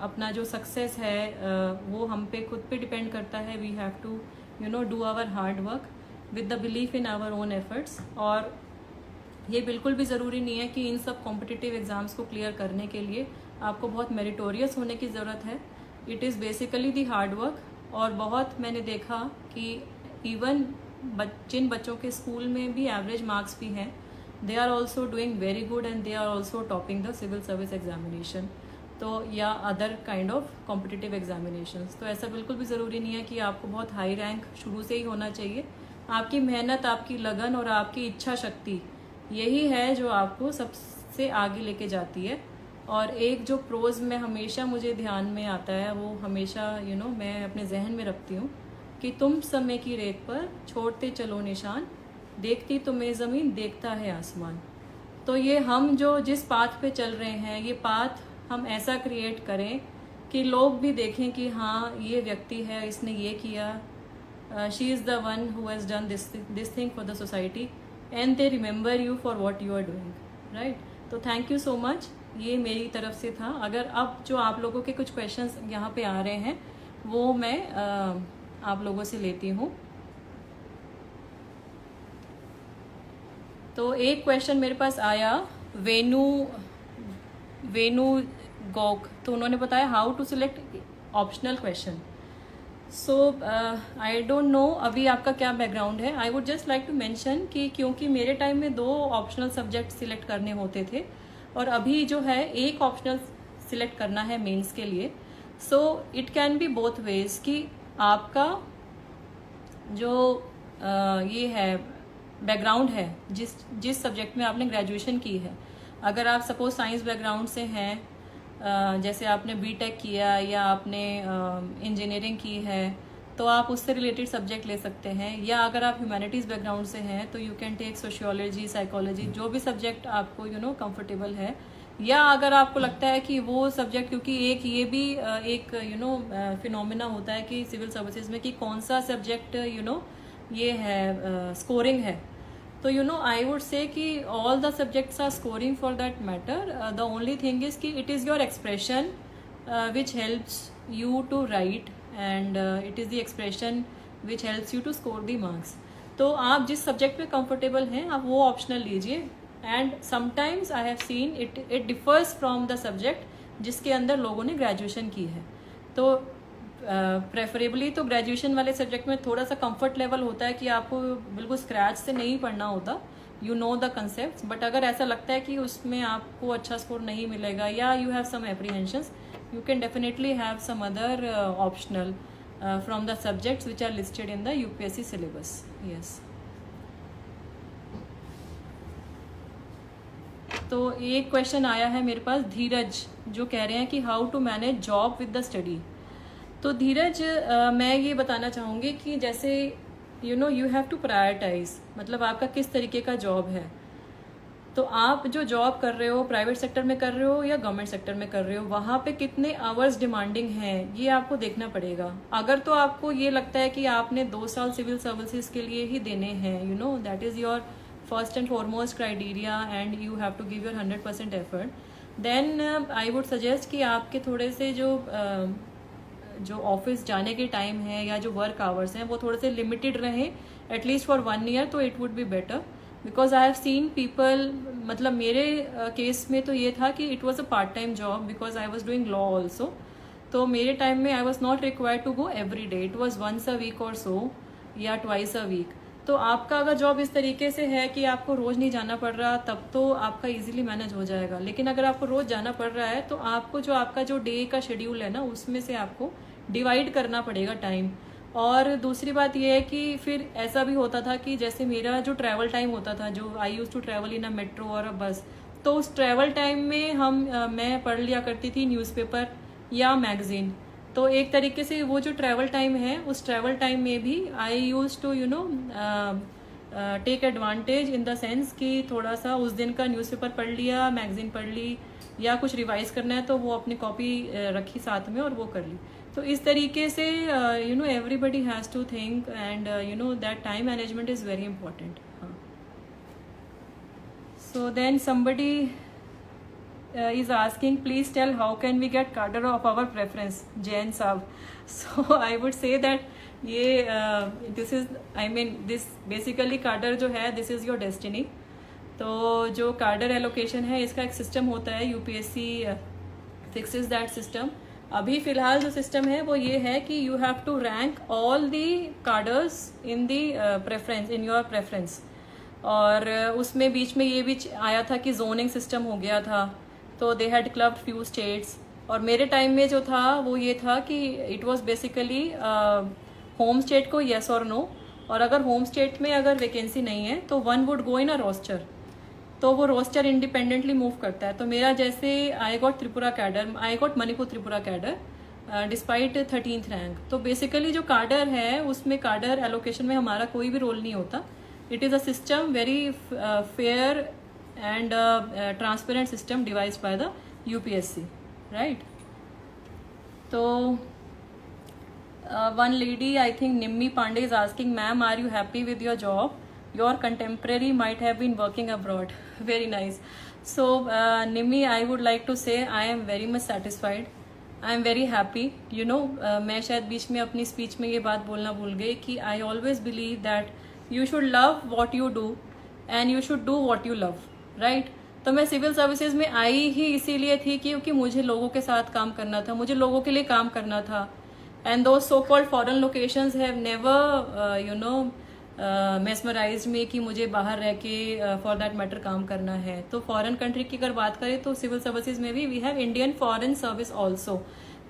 अपना जो सक्सेस है वो हम पे खुद पे डिपेंड करता है. We have to you know do our hard work with the belief in our own efforts. और ये बिल्कुल भी ज़रूरी नहीं है कि इन सब कॉम्पिटिटिव एग्ज़ाम्स को क्लियर करने के लिए आपको बहुत मेरिटोरियस होने की ज़रूरत है. It is basically the hard work. और बहुत मैंने देखा कि इवन जिन बच्चों के स्कूल में भी एवरेज मार्क्स भी हैं, they are also doing very good and they are also topping the civil service examination, तो या other kind of competitive examinations. तो ऐसा बिल्कुल भी ज़रूरी नहीं है कि आपको बहुत हाई रैंक शुरू से ही होना चाहिए. आपकी मेहनत, आपकी लगन और आपकी इच्छा शक्ति यही है जो आपको सबसे आगे लेके जाती है. और एक जो प्रोज में हमेशा मुझे ध्यान में आता है, वो हमेशा यू नो मैं अपने जहन में रखती हूँ कि तुम समय की रेत पर छोड़ते चलो निशान, देखती तुम्हें ज़मीन देखता है आसमान. तो ये हम जो जिस पाथ पे चल रहे हैं, ये पाथ हम ऐसा क्रिएट करें कि लोग भी देखें कि हाँ ये व्यक्ति है, इसने ये किया, she is the one who has done this thing for the society and they remember you for what you are doing, right. तो थैंक यू सो मच. ये मेरी तरफ से था. अगर अब जो आप लोगों के कुछ क्वेश्चंस यहाँ पे आ रहे हैं वो मैं आप लोगों से लेती हूँ. तो एक क्वेश्चन मेरे पास आया वेनु गोक, तो उन्होंने बताया how to select optional question. So I don't know अभी आपका क्या बैकग्राउंड है. I would just like to mention कि क्योंकि मेरे टाइम में 2 ऑप्शनल सब्जेक्ट सिलेक्ट करने होते थे, और अभी जो है एक ऑप्शनल सिलेक्ट करना है मेंस के लिए. So it can be both ways कि आपका जो ये है बैकग्राउंड है, जिस सब्जेक्ट में आपने ग्रेजुएशन की है, अगर आप सपोज साइंस बैकग्राउंड से हैं, जैसे आपने बीटेक किया या आपने इंजीनियरिंग की है, तो आप उससे रिलेटेड सब्जेक्ट ले सकते हैं. या अगर आप ह्यूमैनिटीज़ बैकग्राउंड से हैं तो you can take sociology, psychology, जो भी सब्जेक्ट आपको कंफर्टेबल है. या अगर आपको लगता है कि वो सब्जेक्ट, क्योंकि एक ये भी एक फिनोमिना होता है कि सिविल सर्विसेज में कि कौन सा सब्जेक्ट ये है स्कोरिंग है. तो आई वुड से कि all the subjects are scoring for that matter. The only thing is कि it is your expression which helps you to write and it is the expression which helps you to score the marks. तो आप जिस subject में comfortable हैं आप वो optional लीजिए. And sometimes I have seen it differs from the subject जिसके अंदर लोगों ने ग्रेजुएशन की है. तो प्रेफरेबली तो ग्रेजुएशन वाले सब्जेक्ट में थोड़ा सा कंफर्ट लेवल होता है कि आपको बिल्कुल स्क्रैच से नहीं पढ़ना होता, you know the concept. But अगर ऐसा लगता है कि उसमें आपको अच्छा स्कोर नहीं मिलेगा या you have some apprehensions, you can definitely have some other optional from the subjects which are listed in the UPSC syllabus. Yes. तो एक क्वेश्चन आया है मेरे पास धीरज, जो कह रहे हैं कि how to manage job with the study. तो धीरज, मैं ये बताना चाहूँगी कि जैसे यू हैव टू प्रायोरिटाइज, मतलब आपका किस तरीके का जॉब है. तो आप जो जॉब कर रहे हो, प्राइवेट सेक्टर में कर रहे हो या गवर्नमेंट सेक्टर में कर रहे हो, वहाँ पे कितने आवर्स डिमांडिंग हैं ये आपको देखना पड़ेगा. अगर तो आपको ये लगता है कि आपने 2 साल सिविल सर्विसेज के लिए ही देने हैं, that is your first and foremost criteria and you have to give your 100% effort, then I would suggest कि आपके थोड़े से जो ऑफिस जाने के टाइम है या जो वर्क आवर्स हैं वो थोड़े से लिमिटेड रहें, एटलीस्ट फॉर 1 ईयर, तो it would be better. Because I have seen people, मतलब मेरे केस में तो ये था कि it was a part time job because I was doing law also. तो मेरे टाइम में I was not required to go every day, it was once a week और सो या ट्वाइस अ वीक. तो आपका अगर जॉब इस तरीके से है कि आपको रोज़ नहीं जाना पड़ रहा, तब तो आपका इजीली मैनेज हो जाएगा. लेकिन अगर आपको रोज़ जाना पड़ रहा है तो आपको जो आपका जो डे का शेड्यूल है ना, उसमें से आपको डिवाइड करना पड़ेगा टाइम. और दूसरी बात यह है कि फिर ऐसा भी होता था कि जैसे मेरा जो ट्रैवल टाइम होता था, जो I use to travel in a metro और अ बस, तो उस ट्रैवल टाइम में मैं पढ़ लिया करती थी न्यूज़पेपर या मैगजीन. तो एक तरीके से वो जो ट्रैवल टाइम है, उस ट्रैवल टाइम में भी I use to take advantage in the sense कि थोड़ा सा उस दिन का न्यूज़पेपर पढ़ लिया, मैगजीन पढ़ ली, या कुछ रिवाइज करना है तो वो अपनी कॉपी रखी साथ में और वो कर ली. तो इस तरीके से everybody has to think and that time management is very important. हाँ. So then somebody is asking, please tell how can we get cadre of our preference, Jain Saab. So I would say that this basically cadre जो है, this is your destiny. तो जो cadre allocation है, इसका एक system होता है, UPSC fixes that system. अभी फिलहाल जो सिस्टम है वो ये है कि you have to rank all the cadres in the preference, in your preference. और उसमें बीच में ये भी आया था कि जोनिंग सिस्टम हो गया था, तो they had clubbed few states. और मेरे टाइम में जो था वो ये था कि it was basically home state को येस और नो, और अगर होम स्टेट में अगर वैकेंसी नहीं है तो one would go in a roster, तो वो रोस्टर इंडिपेंडेंटली मूव करता है. तो मेरा जैसे I got Tripura cadre, I got Manipur Tripura cadre despite 13th rank. तो बेसिकली जो कार्डर है उसमें कार्डर एलोकेशन में हमारा कोई भी रोल नहीं होता. It is a system very fair and transparent system devised by the UPSC, right? So one lady, I think Nimmi Pandey, is asking, ma'am, are you happy with your job? Your contemporary might have been working abroad. Very nice. So Nimmi, I would like to say I am very much satisfied. I am very happy. मैं शायद बीच में अपनी speech में ये बात बोलना भूल गई कि I always believe that you should love what you do and you should do what you love. Right. तो मैं सिविल सर्विसेज में आई ही इसीलिए थी क्योंकि मुझे लोगों के साथ काम करना था, मुझे लोगों के लिए काम करना था. एंड दो so called foreign locations have never mesmerise में कि मुझे बाहर रह के फॉर दैट मैटर काम करना है। तो फॉरेन कंट्री की अगर बात करें तो सिविल सर्विसेज में भी we have Indian foreign service also,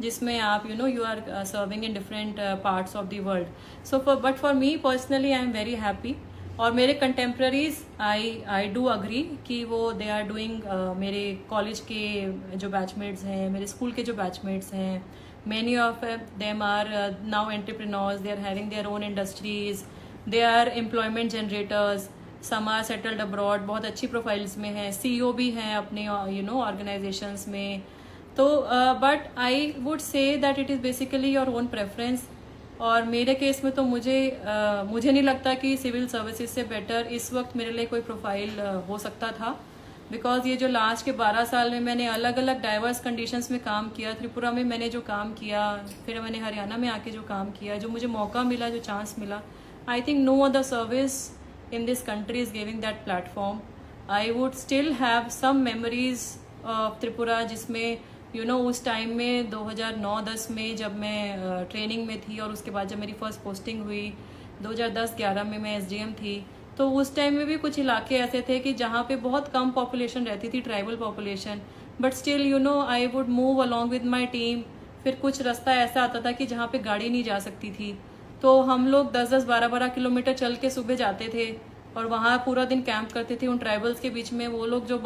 जिसमें आप you are serving in different parts of the world. So for me personally I am very happy. और मेरे कंटेम्प्रेरीज आई डू अग्री कि वो दे आर डूइंग, मेरे college के जो batchmates हैं, मेरे स्कूल के जो बैचमेट्स हैं, many of them are now entrepreneurs, they are having their own industries, they are employment generators, some are settled abroad, बहुत अच्छी प्रोफाइल्स में हैं, CEO भी हैं अपने ऑर्गेनाइजेशंस में। तो but I would say that it is basically your own preference. और मेरे केस में तो मुझे नहीं लगता कि सिविल सर्विसेज से बेटर इस वक्त मेरे लिए कोई प्रोफाइल हो सकता था, बिकॉज ये जो लास्ट के 12 साल में मैंने अलग अलग डाइवर्स कंडीशंस में काम किया, त्रिपुरा में मैंने जो काम किया, फिर मैंने हरियाणा में आके जो काम किया, जो मुझे मौका मिला, जो चांस मिला, I think no other service in this country is giving that platform. I would still have some memories of Tripura, जिसमें उस टाइम में 2009-10 में जब मैं ट्रेनिंग में थी, और उसके बाद जब मेरी फर्स्ट पोस्टिंग हुई 2010-11 में मैं SDM थी, तो उस टाइम में भी कुछ इलाके ऐसे थे कि जहाँ पे बहुत कम पॉपुलेशन रहती थी, tribal population, but still I would move along with my team. फिर कुछ रास्ता ऐसा आता था कि जहाँ पे गाड़ी नहीं जा सकती थी, तो हम लोग 10-10, 12-12 किलोमीटर चल के सुबह जाते थे और वहाँ पूरा दिन कैंप करते थे उन ट्राइबल्स के बीच में। वो लोग जो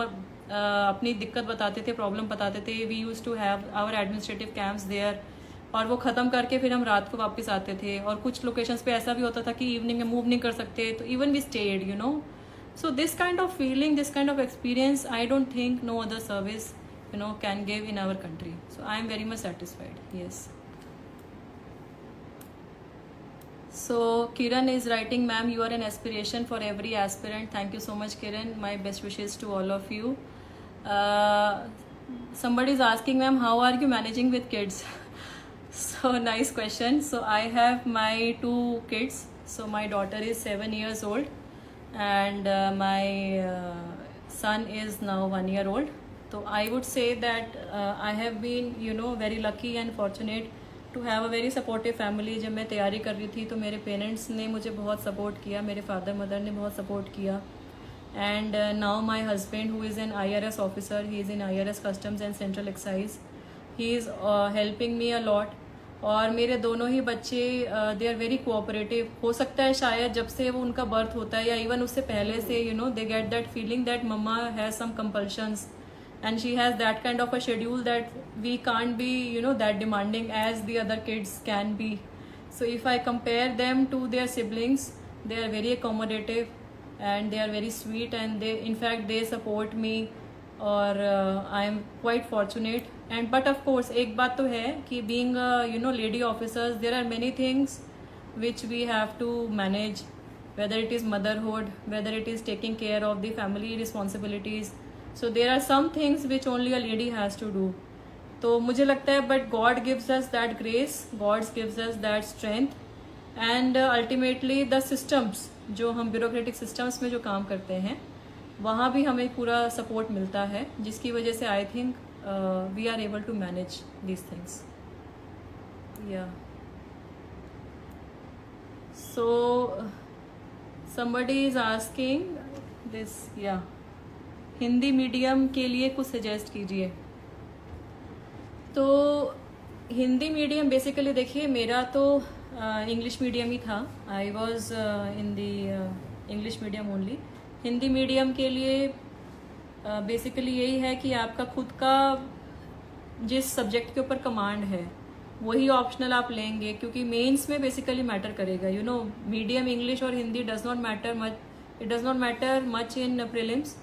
अपनी दिक्कत बताते थे, प्रॉब्लम बताते थे, we use to have our administrative camps there, और वो ख़त्म करके फिर हम रात को वापस आते थे। और कुछ लोकेशंस पे ऐसा भी होता था कि इवनिंग में मूव नहीं कर सकते, तो even we stayed so this kind of feeling, this kind of experience, I don't think no other service can give in our country. So I am very much satisfied. Yes. So Kiran is writing, ma'am, you are an aspiration for every aspirant. Thank you so much, Kiran. My best wishes to all of you. Somebody is asking, ma'am, how are you managing with kids? So nice question. So I have my 2 kids. So my daughter is 7 years old, and my son is now 1 year old. So I would say that I have been very lucky and fortunate to have a very supportive family. जब मैं तैयारी कर रही थी तो मेरे parents ने मुझे बहुत सपोर्ट किया, मेरे फादर मदर ने बहुत सपोर्ट किया। And now my husband who is an IRS officer, he is in IRS customs and central excise, he is helping me a lot. और मेरे दोनों ही बच्चे दे आर वेरी कोऑपरेटिव। हो सकता है शायद जब से वो उनका बर्थ होता है या इवन उससे पहले से they get that feeling that mamma has some compulsions and she has that kind of a schedule that we can't be that demanding as the other kids can be. So if I compare them to their siblings, they are very accommodative and they are very sweet, and they in fact they support me, or I am quite fortunate. And but of course एक बात तो है कि being lady officers, there are many things which we have to manage, whether it is motherhood, whether it is taking care of the family responsibilities. So there are some things which only a lady has to do. तो मुझे लगता है but God gives us that grace, God gives us that strength, and ultimately the systems, जो हम bureaucratic systems में जो काम करते हैं वहाँ भी हमें पूरा support मिलता है, जिसकी वजह से I think we are able to manage these things. Yeah. So somebody is asking this, yeah. Hindi medium के लिए कुछ सजेस्ट कीजिए। तो हिंदी मीडियम बेसिकली देखिए, मेरा तो इंग्लिश मीडियम ही था। I was in the English medium only. Hindi medium के लिए बेसिकली यही है कि आपका खुद का जिस सब्जेक्ट के ऊपर कमांड है वही ऑप्शनल आप लेंगे, क्योंकि मेंस में बेसिकली मैटर करेगा। मीडियम इंग्लिश और Hindi does not matter much, it does not matter much in prelims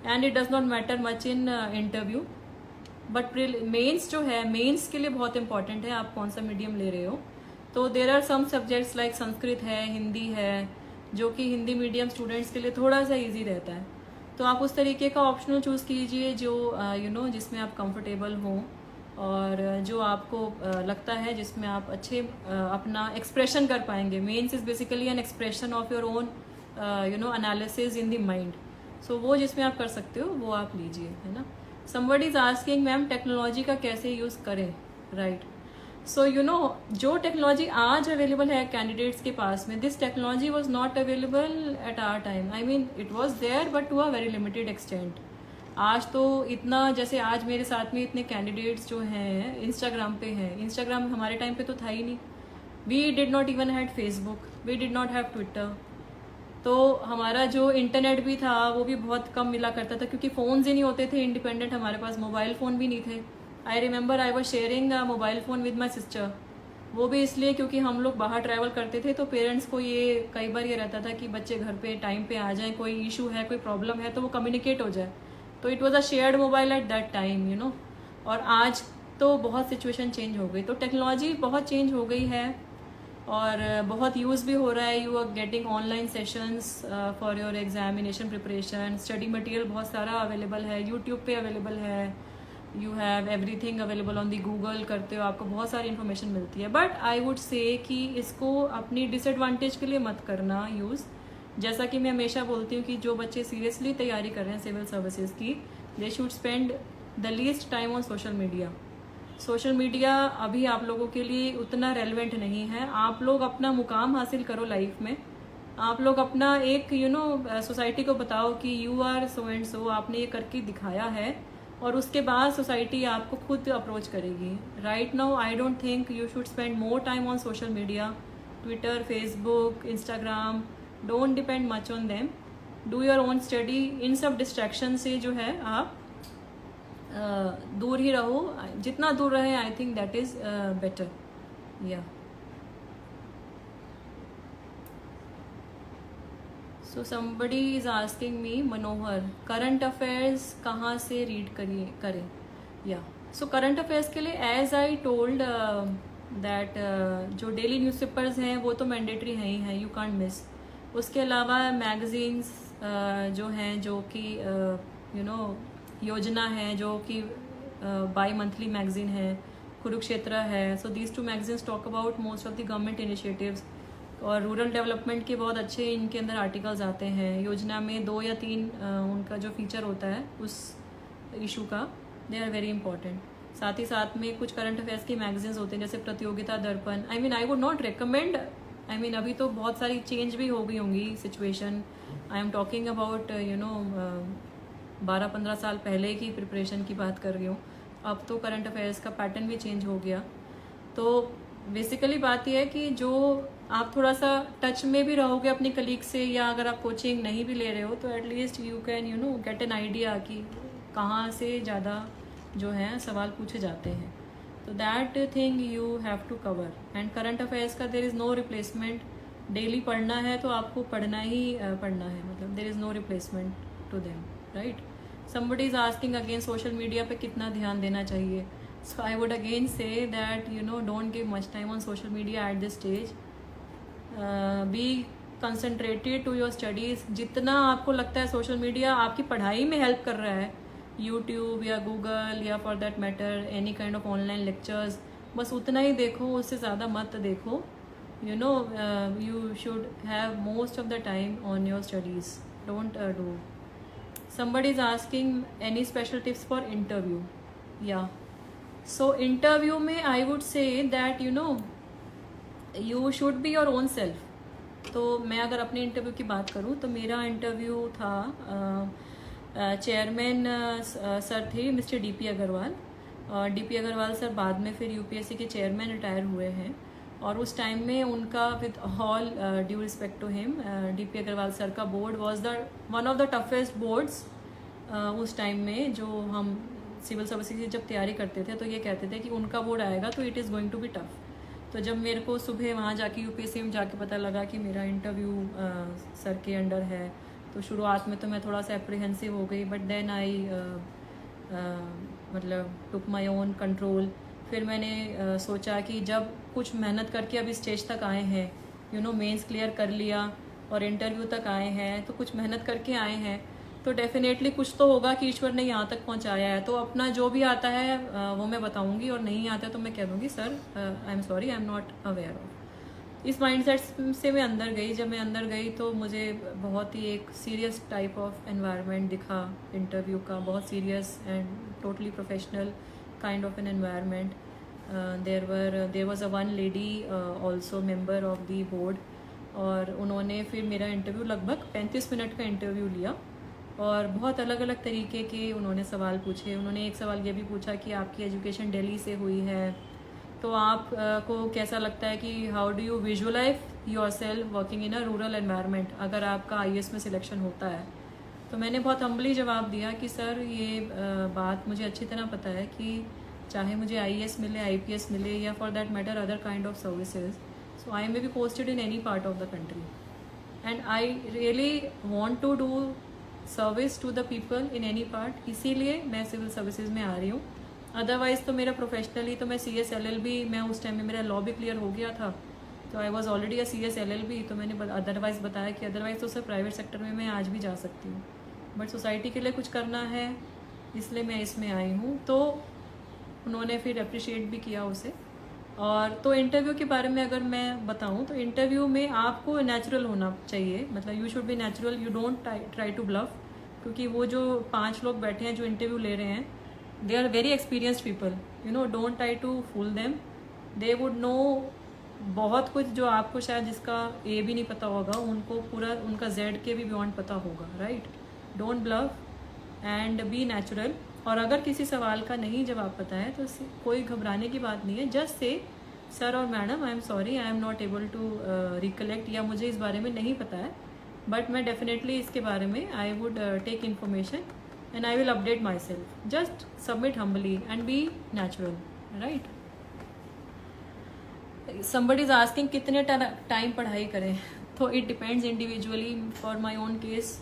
and it does not matter much in interview. But mains जो है, मेंस के लिए बहुत इंपॉर्टेंट है आप कौन सा मीडियम ले रहे हो। तो there are some subjects like Sanskrit है, हिंदी है, जो कि हिंदी मीडियम स्टूडेंट्स के लिए थोड़ा सा इजी रहता है। तो आप उस तरीके का ऑप्शनल चूज़ कीजिए जो जिसमें आप कंफर्टेबल हों और जो आपको लगता है जिसमें आप अच्छे अपना एक्सप्रेशन कर पाएंगे। Mains is basically an expression of your own analysis in the mind. So वो जिसमें आप कर सकते हो वो आप लीजिए, है ना। Somebody is asking, ma'am technology का कैसे यूज़ करें, राइट। सो यू नो जो टेक्नोलॉजी आज अवेलेबल है कैंडिडेट्स के पास में, this technology was not available at our time. I mean it was there but to a very limited extent. आज तो इतना, जैसे आज मेरे साथ में इतने कैंडिडेट्स जो हैं इंस्टाग्राम पे हैं. इंस्टाग्राम हमारे टाइम पे तो था ही नहीं. We did not even had Facebook, we did not have Twitter. तो हमारा जो इंटरनेट भी था वो भी बहुत कम मिला करता था, क्योंकि फ़ोन्स ही नहीं होते थे इंडिपेंडेंट. हमारे पास मोबाइल फ़ोन भी नहीं थे. I remember I was sharing mobile phone with my sister. वो भी इसलिए क्योंकि हम लोग बाहर ट्रैवल करते थे, तो पेरेंट्स को ये कई बार ये रहता था कि बच्चे घर पे टाइम पे आ जाएं, कोई इशू है, कोई प्रॉब्लम है तो वो कम्युनिकेट हो जाए. तो it was a shared mobile at that time, you know. और आज तो बहुत सिचुएशन चेंज हो गई. तो टेक्नोलॉजी बहुत चेंज हो गई है और बहुत यूज़ भी हो रहा है. You are getting online sessions for your examination preparation. Study material बहुत सारा अवेलेबल है, यूट्यूब पे अवेलेबल है. You have everything available on the Google. करते हो आपको बहुत सारी इन्फॉर्मेशन मिलती है. बट आई वुड से कि इसको अपनी डिसएडवांटेज के लिए मत करना यूज़. जैसा कि मैं हमेशा बोलती हूँ कि जो बच्चे सीरियसली तैयारी कर रहे हैं सिविल सर्विसेज की, they should spend the least time on social media. Social media अभी आप लोगों के लिए उतना रेलिवेंट नहीं है. आप लोग अपना मुकाम हासिल करो लाइफ में. आप लोग अपना एक यू नो सोसाइटी को बताओ कि you are so and so, आपने ये करके दिखाया है, और उसके बाद सोसाइटी आपको खुद अप्रोच करेगी. Right now I don't think you should spend more time on social media. Twitter, Facebook, Instagram, don't depend much on them. Do your own study. इन सब डिस्ट्रैक्शन से जो है आप दूर ही रहो. जितना दूर रहे I think that is better. या so somebody is asking me, Manohar, current affairs कहाँ से रीड करें. या सो करंट अफेयर्स के लिए एज आई टोल्ड दैट जो डेली न्यूज़पेपर्स हैं वो तो मैंडेटरी हैं ही हैं, यू कांट मिस. उसके अलावा मैगजीन्स जो हैं, जो कि यू नो योजना है, जो कि बाई मंथली मैगजीन है, कुरुक्षेत्र है. So these two magazines talk about most of the government initiatives. और रूरल डेवलपमेंट के बहुत अच्छे इनके अंदर आर्टिकल्स आते हैं. योजना में 2 या 3 उनका जो फीचर होता है उस इशू का, दे आर वेरी इंपॉर्टेंट. साथ ही साथ में कुछ करंट अफेयर्स की मैगजीन्स होते हैं, जैसे प्रतियोगिता दर्पण. I mean I would not recommend. I mean अभी तो बहुत सारी चेंज भी हो गई होंगी situation. I am talking about you know 12-15 साल पहले की प्रिपरेशन की बात कर रही हूँ. अब तो करंट अफेयर्स का पैटर्न भी चेंज हो गया. तो बेसिकली बात यह है कि जो आप थोड़ा सा टच में भी रहोगे अपने कलीग से, या अगर आप कोचिंग नहीं भी ले रहे हो तो at least you can you know get an idea कि कहाँ से ज़्यादा जो है सवाल पूछे जाते हैं. तो that thing you have to cover. And current affairs का there is no replacement. Daily पढ़ना है तो आपको पढ़ना ही पढ़ना है, मतलब there is no replacement to them. Right. Somebody is asking again social media पे कितना ध्यान देना चाहिए. So I would again say that you know don't give much time on social media at this stage. Be concentrated to your studies. जितना आपको लगता है social media आपकी पढ़ाई में हेल्प कर रहा है, यूट्यूब या गूगल या for that matter any kind of online lectures, बस उतना ही देखो, उससे ज़्यादा मत देखो. You know you should have most of the time on your studies. Don't do. Somebody is asking any special tips for interview. Yeah. So interview में I would say that you know you should be your own self. तो मैं अगर अपने interview की बात करूँ तो मेरा इंटरव्यू था चेयरमैन सर थे mister DP Agrawal. DP Agarwal sir बाद में फिर यूपीएससी के चेयरमैन रिटायर हुए हैं. और उस टाइम में उनका with all due respect to him, DP Agarwal sir का board was the one of the toughest boards. उस टाइम में जो हम सिविल सर्विसेज की जब तैयारी करते थे तो ये कहते थे कि उनका बोर्ड आएगा तो it is going to be tough. तो जब मेरे को सुबह वहाँ जाके यूपीएससी में जाके पता लगा कि मेरा इंटरव्यू सर के अंडर है, तो शुरुआत में तो मैं थोड़ा सा एप्रीहेंसिव हो गई. बट देन आई मतलब टुक माई ओन कंट्रोल. फिर मैंने सोचा कि जब कुछ मेहनत करके अब इस स्टेज तक आए हैं, यू नो मेंस क्लियर कर लिया और इंटरव्यू तक आए हैं, तो कुछ मेहनत करके आए हैं, तो डेफिनेटली कुछ तो होगा कि ईश्वर ने यहाँ तक पहुँचाया है. तो अपना जो भी आता है वो मैं बताऊँगी, और नहीं आता तो मैं कह दूँगी sir I am sorry, I am not aware of. इस माइंडसेट से मैं अंदर गई. जब मैं अंदर गई तो मुझे बहुत ही एक सीरियस टाइप ऑफ एनवायरनमेंट दिखा इंटरव्यू का, बहुत serious and totally professional kind of an environment. There was a one lady also member of the board, और उन्होंने फिर मेरा इंटरव्यू लगभग 35 मिनट का इंटरव्यू लिया और बहुत अलग अलग तरीके के उन्होंने सवाल पूछे। उन्होंने एक सवाल ये भी पूछा कि आपकी एजुकेशन दिल्ली से हुई है, तो आप को कैसा लगता है कि how do you visualise yourself working in a rural environment अगर आपका आईएएस में सिलेक्शन होता है। तो मैंने बहुत हम्बली जवाब दिया कि सर ये बात मुझे अच्छी तरह पता है कि चाहे मुझे आईएएस मिले, आईपीएस मिले, या for that matter other kind of services, so I may be posted in any part of the country, and I really want to do service to the people in any part, इसीलिए मैं civil services में आ रही हूँ। Otherwise तो मेरा professionally तो मैं CSLLB, मैं उस टाइम में मेरा लॉ भी क्लियर हो गया था, तो I was already a CSLLB, तो मैंने अदरवाइज बताया कि अदरवाइज तो सर प्राइवेट सेक्टर में मैं आज भी जा सकती हूँ, बट सोसाइटी के लिए कुछ करना है, इसलिए मैं इसमें आई हूँ। तो उन्होंने फिर अप्रिशिएट भी किया उसे। और तो इंटरव्यू के बारे में अगर मैं बताऊँ तो इंटरव्यू में आपको नेचुरल होना चाहिए, मतलब you should be natural, you don't try to bluff, क्योंकि वो जो 5 लोग बैठे हैं जो इंटरव्यू ले रहे हैं, they are very experienced people, you know, don't try to fool them, they would know बहुत कुछ जो आपको शायद जिसका ए भी नहीं पता होगा, उनको पूरा उनका जेड के भी बियॉन्ड पता होगा, right. Don't bluff and be natural. और अगर किसी सवाल का नहीं जवाब पता है तो कोई घबराने की बात नहीं है, जस्ट से सर और madam I am sorry, I am not able to recollect, या मुझे इस बारे में नहीं पता है, बट मैं डेफिनेटली इसके बारे में I would take information and I will update myself, just submit humbly and be natural, right. somebody is asking कितने टाइम पढ़ाई करें, तो it depends individually. For my own case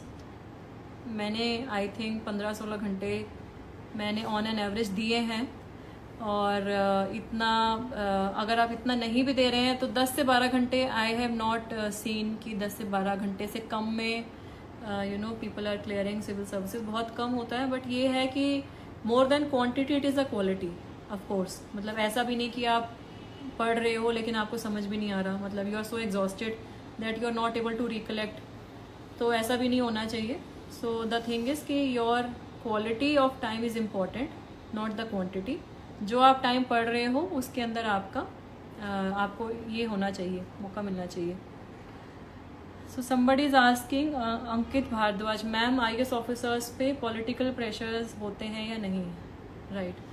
मैंने आई थिंक 15-16 घंटे मैंने ऑन एन एवरेज दिए हैं, और इतना अगर आप इतना नहीं भी दे रहे हैं तो 10 से 12 घंटे आई हैव नॉट सीन कि 10 से 12 घंटे से कम में you know people are clearing civil services, बहुत कम होता है। बट ये है कि more than quantity it is a quality, of course. मतलब ऐसा भी नहीं कि आप पढ़ रहे हो लेकिन आपको समझ भी नहीं आ रहा, मतलब you are so exhausted that you are not able to recollect, तो ऐसा भी नहीं होना चाहिए। सो द थिंग इज़ कि your quality of time is important, not the quantity. जो आप टाइम पढ़ रहे हो उसके अंदर आपको ये होना चाहिए, मौका मिलना चाहिए। So somebody is asking, Ankit Bhardwaj, ma'am IAS officers पे पॉलिटिकल प्रेशर्स होते हैं या नहीं, right.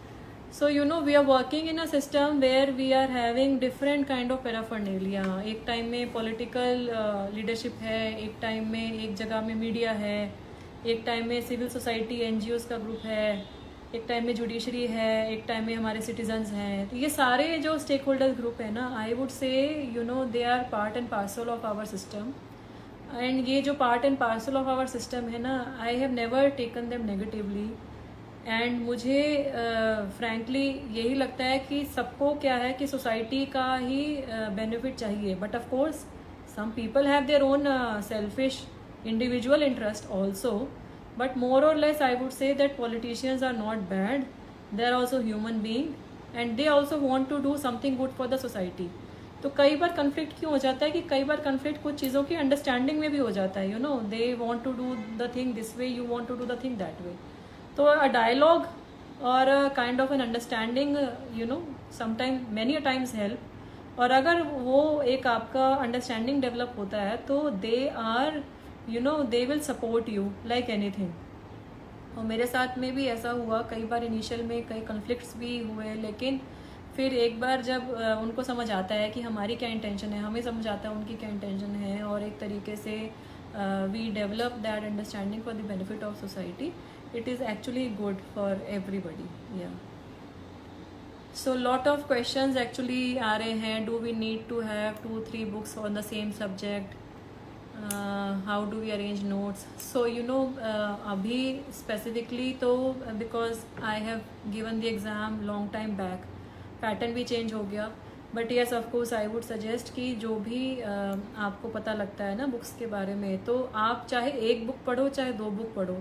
So you know we are working in a system where we are having different kind of paraphernalia. एक टाइम में political leadership है, एक टाइम में एक जगह में मीडिया है, एक टाइम में सिविल सोसाइटी NGOs का ग्रुप है, एक टाइम में जुडिशरी है, एक टाइम में हमारे सिटीजन्स हैं। तो ये सारे जो स्टेक होल्डर ग्रुप है ना, I would say you know they are part and parcel of our system, and ये जो part and parcel of our system है ना, I have never taken them negatively. And मुझे फ्रैंकली यही लगता है कि सबको क्या है कि सोसाइटी का ही बेनिफिट चाहिए, but of course some people have their own selfish individual interest also, but more और less I would say that politicians are not bad, they are also human being and they also want to do something good for the society. तो कई बार conflict क्यों हो जाता है कि कई बार conflict कुछ चीज़ों की अंडरस्टैंडिंग में भी हो जाता है, you know, they want to do the thing this way, you want to do the thing that way. तो अ डायलॉग और kind of an understanding you know sometime many a times help, और अगर वो एक आपका understanding develop होता है तो they are you know they will support you like anything. और मेरे साथ में भी ऐसा हुआ कई बार, इनिशियल में कई कन्फ्लिक्ट्स भी हुए, लेकिन फिर एक बार जब उनको समझ आता है कि हमारी क्या इंटेंशन है, हमें समझ आता है उनकी क्या इंटेंशन है, और एक तरीके से we develop that understanding for the benefit of society, it is actually good for everybody. Yeah, so lot of questions actually आ रहे हैं, do we need to have 2-3 books on the same subject, how do we arrange notes? So you know अभी specifically तो because I have given the exam long time back, pattern भी change हो गया, but yes of course I would suggest कि जो भी आपको पता लगता है ना बुक्स के बारे में, तो आप चाहे एक बुक पढ़ो चाहे 2 बुक पढ़ो,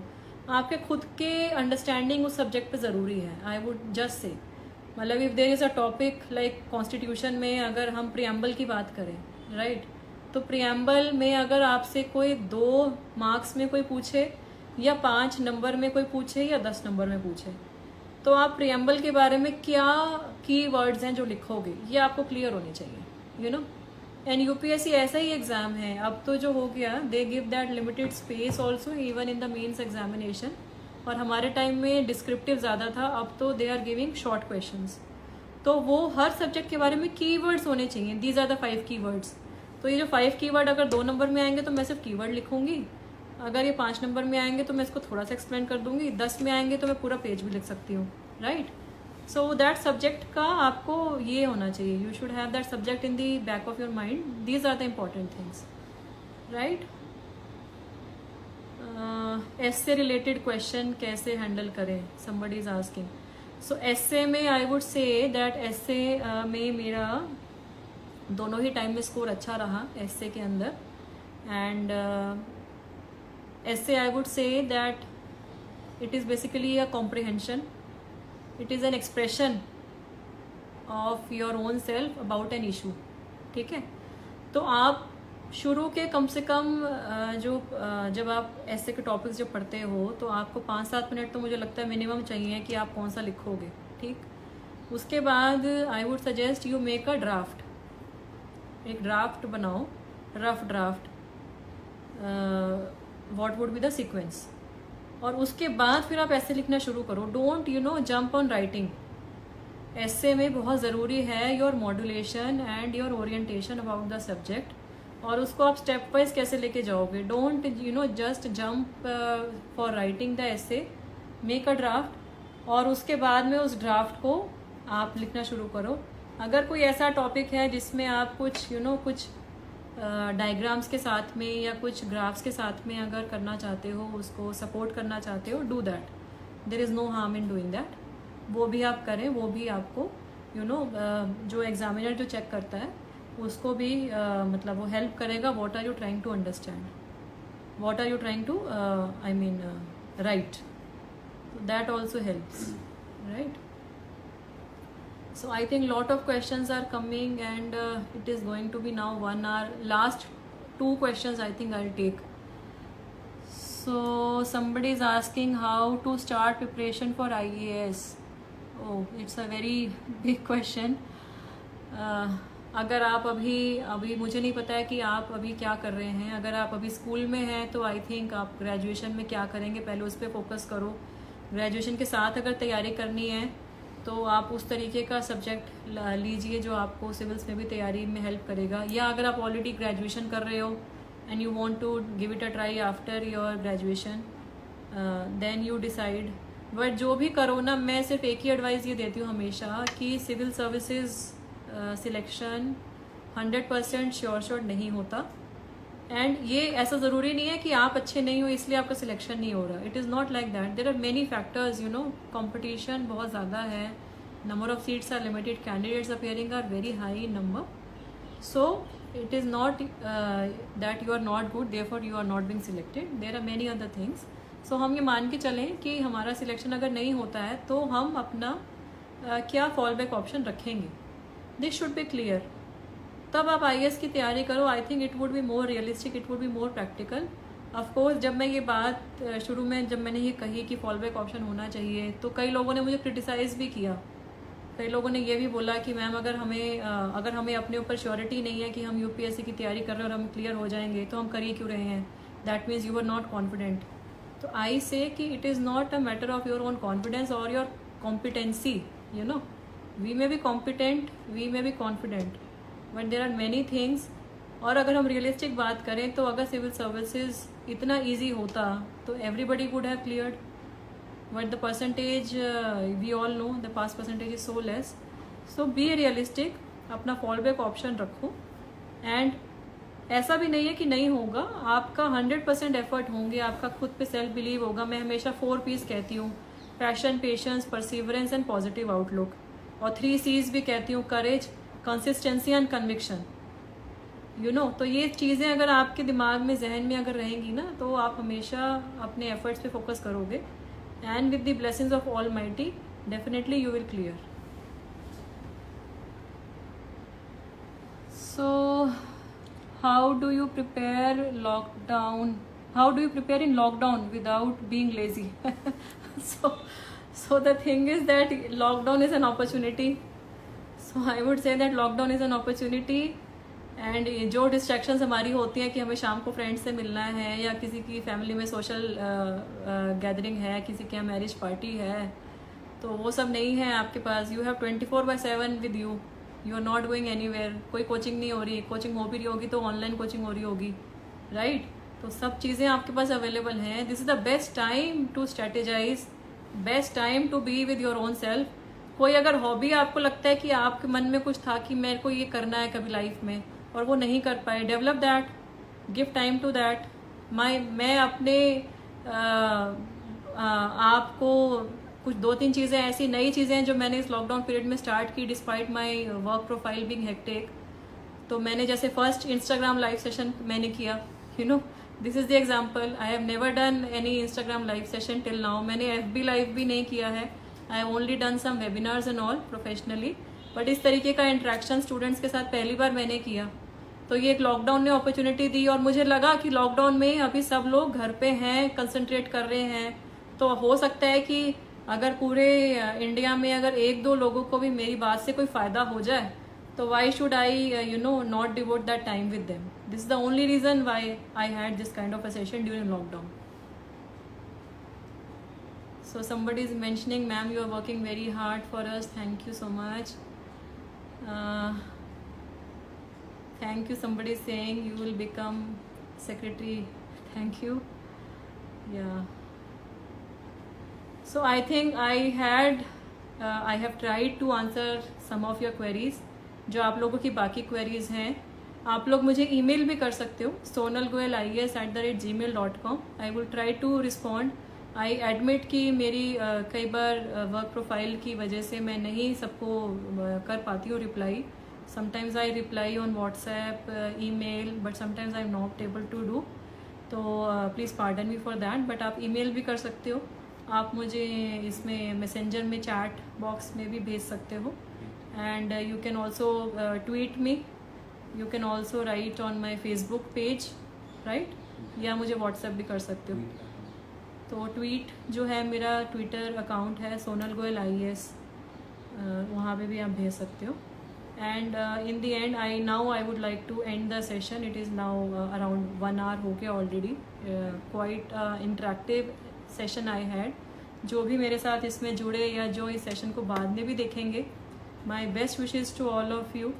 आपके खुद के अंडरस्टैंडिंग उस सब्जेक्ट पे ज़रूरी है। आई वुड जस्ट से, मतलब if there is a topic like constitution में अगर हम प्रियम्बल की बात करें, राइट, तो प्रियम्बल में अगर आपसे कोई 2 मार्क्स में कोई पूछे, या 5 नंबर में कोई पूछे, या 10 नंबर में पूछे, तो आप प्रियम्बल के बारे में क्या की वर्ड्स हैं जो लिखोगे, ये आपको क्लियर होने चाहिए, यू नो। एंड यूपीएससी ऐसा ही एग्जाम है, अब तो जो हो गया, they give that limited space also even in the mains examination. और हमारे टाइम में डिस्क्रिप्टिव ज़्यादा था, अब तो they are giving short questions. तो वो हर सब्जेक्ट के बारे में कीवर्ड्स होने चाहिए, दीज आर द 5 कीवर्ड्स। तो ये जो 5 कीवर्ड अगर 2 नंबर में आएंगे तो मैं सिर्फ कीवर्ड लिखूंगी, अगर ये 5 नंबर में आएंगे तो मैं इसको थोड़ा सा एक्सप्लेन कर दूंगी, 10 में आएंगे तो मैं पूरा पेज भी लिख सकती हूँ, राइट। सो दैट सब्जेक्ट का आपको ये होना चाहिए, you should have that subject in the back of your mind, these are the important things, right. Essay related question कैसे हैंडल करें, somebody is asking. So essay में आई वुड से दैट एस्से में मेरा दोनों ही टाइम में score अच्छा रहा एस्से के अंदर। And essay I would say that it is basically a comprehension, it is an expression of your own self about an issue, ठीक है। तो आप शुरू के कम से कम जब आप ऐसे के टॉपिक्स जब पढ़ते हो तो आपको 5-7 मिनट तो मुझे लगता है मिनिमम चाहिए कि आप कौन सा लिखोगे, ठीक। उसके बाद आई would suggest you make a draft, एक ड्राफ्ट बनाओ, rough draft, what would be the sequence. और उसके बाद फिर आप ऐसे लिखना शुरू करो, डोंट जंप ऑन राइटिंग। ऐसे में बहुत ज़रूरी है your modulation and your orientation about the subject, और उसको आप स्टेप वाइज कैसे लेके जाओगे। Don't just jump for writing the ऐसे, मेक अ ड्राफ्ट और उसके बाद में उस ड्राफ्ट को आप लिखना शुरू करो। अगर कोई ऐसा टॉपिक है जिसमें आप कुछ कुछ डायग्राम्स के साथ में या कुछ ग्राफ्स के साथ में अगर करना चाहते हो, उसको सपोर्ट करना चाहते हो, do that, there is no harm in doing that. वो भी आप करें, वो भी आपको जो एग्जामिनर जो चेक करता है उसको भी मतलब वो हेल्प करेगा। What are you trying to understand, what are you trying to I mean right, that also helps, right. So I think lot of questions are coming and it is going to be now 1 hour. Last 2 questions I think I'll take. So somebody is asking how to start preparation for IAS. Oh, it's a very big question. अगर आप अभी मुझे नहीं पता है कि आप अभी क्या कर रहे हैं। अगर आप अभी स्कूल में हैं तो आई थिंक आप ग्रेजुएशन में क्या करेंगे पहले उस पर फोकस करो। ग्रेजुएशन के साथ अगर तैयारी करनी है तो आप उस तरीके का सब्जेक्ट लीजिए जो आपको सिविल्स में भी तैयारी में हेल्प करेगा। या अगर आप ऑलरेडी ग्रेजुएशन कर रहे हो and you want to give it a try after your graduation, then you decide. But जो भी करो ना, मैं सिर्फ एक ही एडवाइस ये देती हूँ हमेशा कि सिविल सर्विसेज सिलेक्शन 100% श्योर नहीं होता। एंड ये ऐसा ज़रूरी नहीं है कि आप अच्छे नहीं हो इसलिए आपका सिलेक्शन नहीं हो रहा। It is not like that, there are many factors, competition बहुत ज़्यादा है, number of seats are limited, candidates appearing are very high in number. So it is not that you are not good therefore you are not being selected, there are many other things. So हम ये मान के चलें कि हमारा selection अगर नहीं होता है तो हम अपना क्या फॉल बैक ऑप्शन रखेंगे, दिस शुड बी क्लियर। तब आप IAS की तैयारी करो। I think it would be more realistic, it would be more practical. Of course जब मैं ये बात शुरू में जब मैंने ये कही कि फॉल बैक ऑप्शन होना चाहिए तो कई लोगों ने मुझे क्रिटिसाइज़ भी किया। कई लोगों ने ये भी बोला कि मैम अगर हमें अपने ऊपर श्योरिटी नहीं है कि हम UPSC की तैयारी कर रहे हैं और हम क्लियर हो जाएंगे तो हम कर ही क्यों रहे हैं, that means you are not confident. तो आई से कि it is not a matter of your own confidence और your competency. We may be competent, we may be confident, but there are many things. और अगर हम realistic बात करें तो अगर सिविल सर्विसेज इतना ईजी होता तो everybody would have cleared, but the percentage we all know the pass percentage is so less. So be realistic, अपना फॉल बैक ऑप्शन रखो। एंड ऐसा भी नहीं है कि नहीं होगा, आपका 100% एफर्ट होंगे, आपका खुद पे सेल्फ बिलीव होगा। मैं हमेशा 4 P's कहती हूँ, passion, patience, perseverance and positive outlook. और 3 C's भी कहती हूँ, करेज, कंसिस्टेंसी एंड कन्विक्शन। तो ये चीज़ें अगर आपके दिमाग में, जहन में अगर रहेंगी ना तो आप हमेशा अपने एफर्ट्स पे फोकस करोगे। And with the blessings of almighty definitely you will clear. So how do you prepare in lockdown without being lazy? So So the thing is that lockdown is an opportunity. So I would say that lockdown is an opportunity. And जो distractions हमारी होती हैं कि हमें शाम को friends से मिलना है या किसी की फैमिली में सोशल गैदरिंग है, किसी के यहाँ मैरिज पार्टी है, तो वो सब नहीं है आपके पास. You have 24/7 with you. You are not going anywhere. कोई कोचिंग नहीं हो रही. कोचिंग हो भी रही होगी तो ऑनलाइन कोचिंग हो रही होगी, राइट? तो सब चीज़ें आपके पास अवेलेबल हैं. This is the best time to strategise, best time to be with your own self. कोई अगर हॉबी आपको लगता है कि आपके मन में कुछ था कि मेरे को ये करना है कभी लाइफ में और वो नहीं कर पाए, develop that, give time to that. मैं अपने आपको कुछ 2-3 चीज़ें ऐसी नई चीज़ें हैं जो मैंने इस लॉकडाउन पीरियड में स्टार्ट की despite my work profile being hectic. तो मैंने जैसे फर्स्ट इंस्टाग्राम लाइव सेशन मैंने किया, you know, this is the example. I have never done any Instagram live session till now. मैंने FB लाइव भी नहीं किया है. I have only done some webinars and all professionally, but इस तरीके का इंट्रैक्शन स्टूडेंट्स के साथ पहली बार मैंने किया. तो ये एक लॉकडाउन ने अपॉर्चुनिटी दी और मुझे लगा कि लॉकडाउन में अभी सब लोग घर पे हैं, कंसंट्रेट कर रहे हैं, तो हो सकता है कि अगर पूरे इंडिया में अगर 1-2 लोगों को भी मेरी बात से कोई फ़ायदा हो जाए तो why should I not devote that time with them. This is the only reason why I had this kind of a session during lockdown. So somebody is mentioning, ma'am, you are working very hard for us. Thank you so much. Thank you. Somebody is saying you will become secretary. Thank you. Yeah. So I think I have tried to answer some of your queries. जो आप लोगों की बाकी queries हैं, आप लोग मुझे email भी कर सकते हो, sonalgoelias@gmail.com. I will try to respond. I admit कि मेरी कई बार वर्क प्रोफाइल की वजह से मैं नहीं सबको कर पाती हूँ reply. Sometimes I reply on WhatsApp, email, but sometimes I am not able to do. तो please pardon me for that. But आप ईमेल भी कर सकते हो. आप मुझे इसमें मैसेंजर में चैट बॉक्स में भी भेज सकते हो. And you can also tweet me. You can also right on my Facebook page, right? या मुझे व्हाट्सएप भी कर सकते हो. तो ट्वीट जो है, मेरा ट्विटर अकाउंट है सोनल गोयल IAS, वहाँ पे भी आप भेज सकते हो. And in the end I would like to end the session. It is now around 1 hour हो गया already. Quite interactive session I had. जो भी मेरे साथ इसमें जुड़े या जो इस सेशन को बाद में भी देखेंगे, my best wishes to all of you.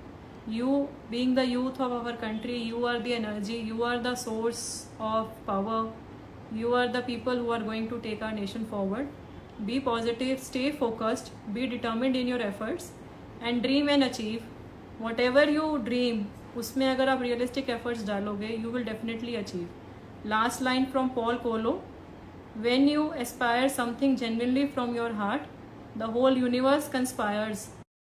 You being the youth of our country, you are the energy, you are the source of power. You are the people who are going to take our nation forward. Be positive, stay focused, be determined in your efforts and dream and achieve. Whatever you dream, उसमें अगर आप realistic efforts डालोगे, you will definitely achieve. Last line from Paul Coelho. When you aspire something genuinely from your heart, the whole universe conspires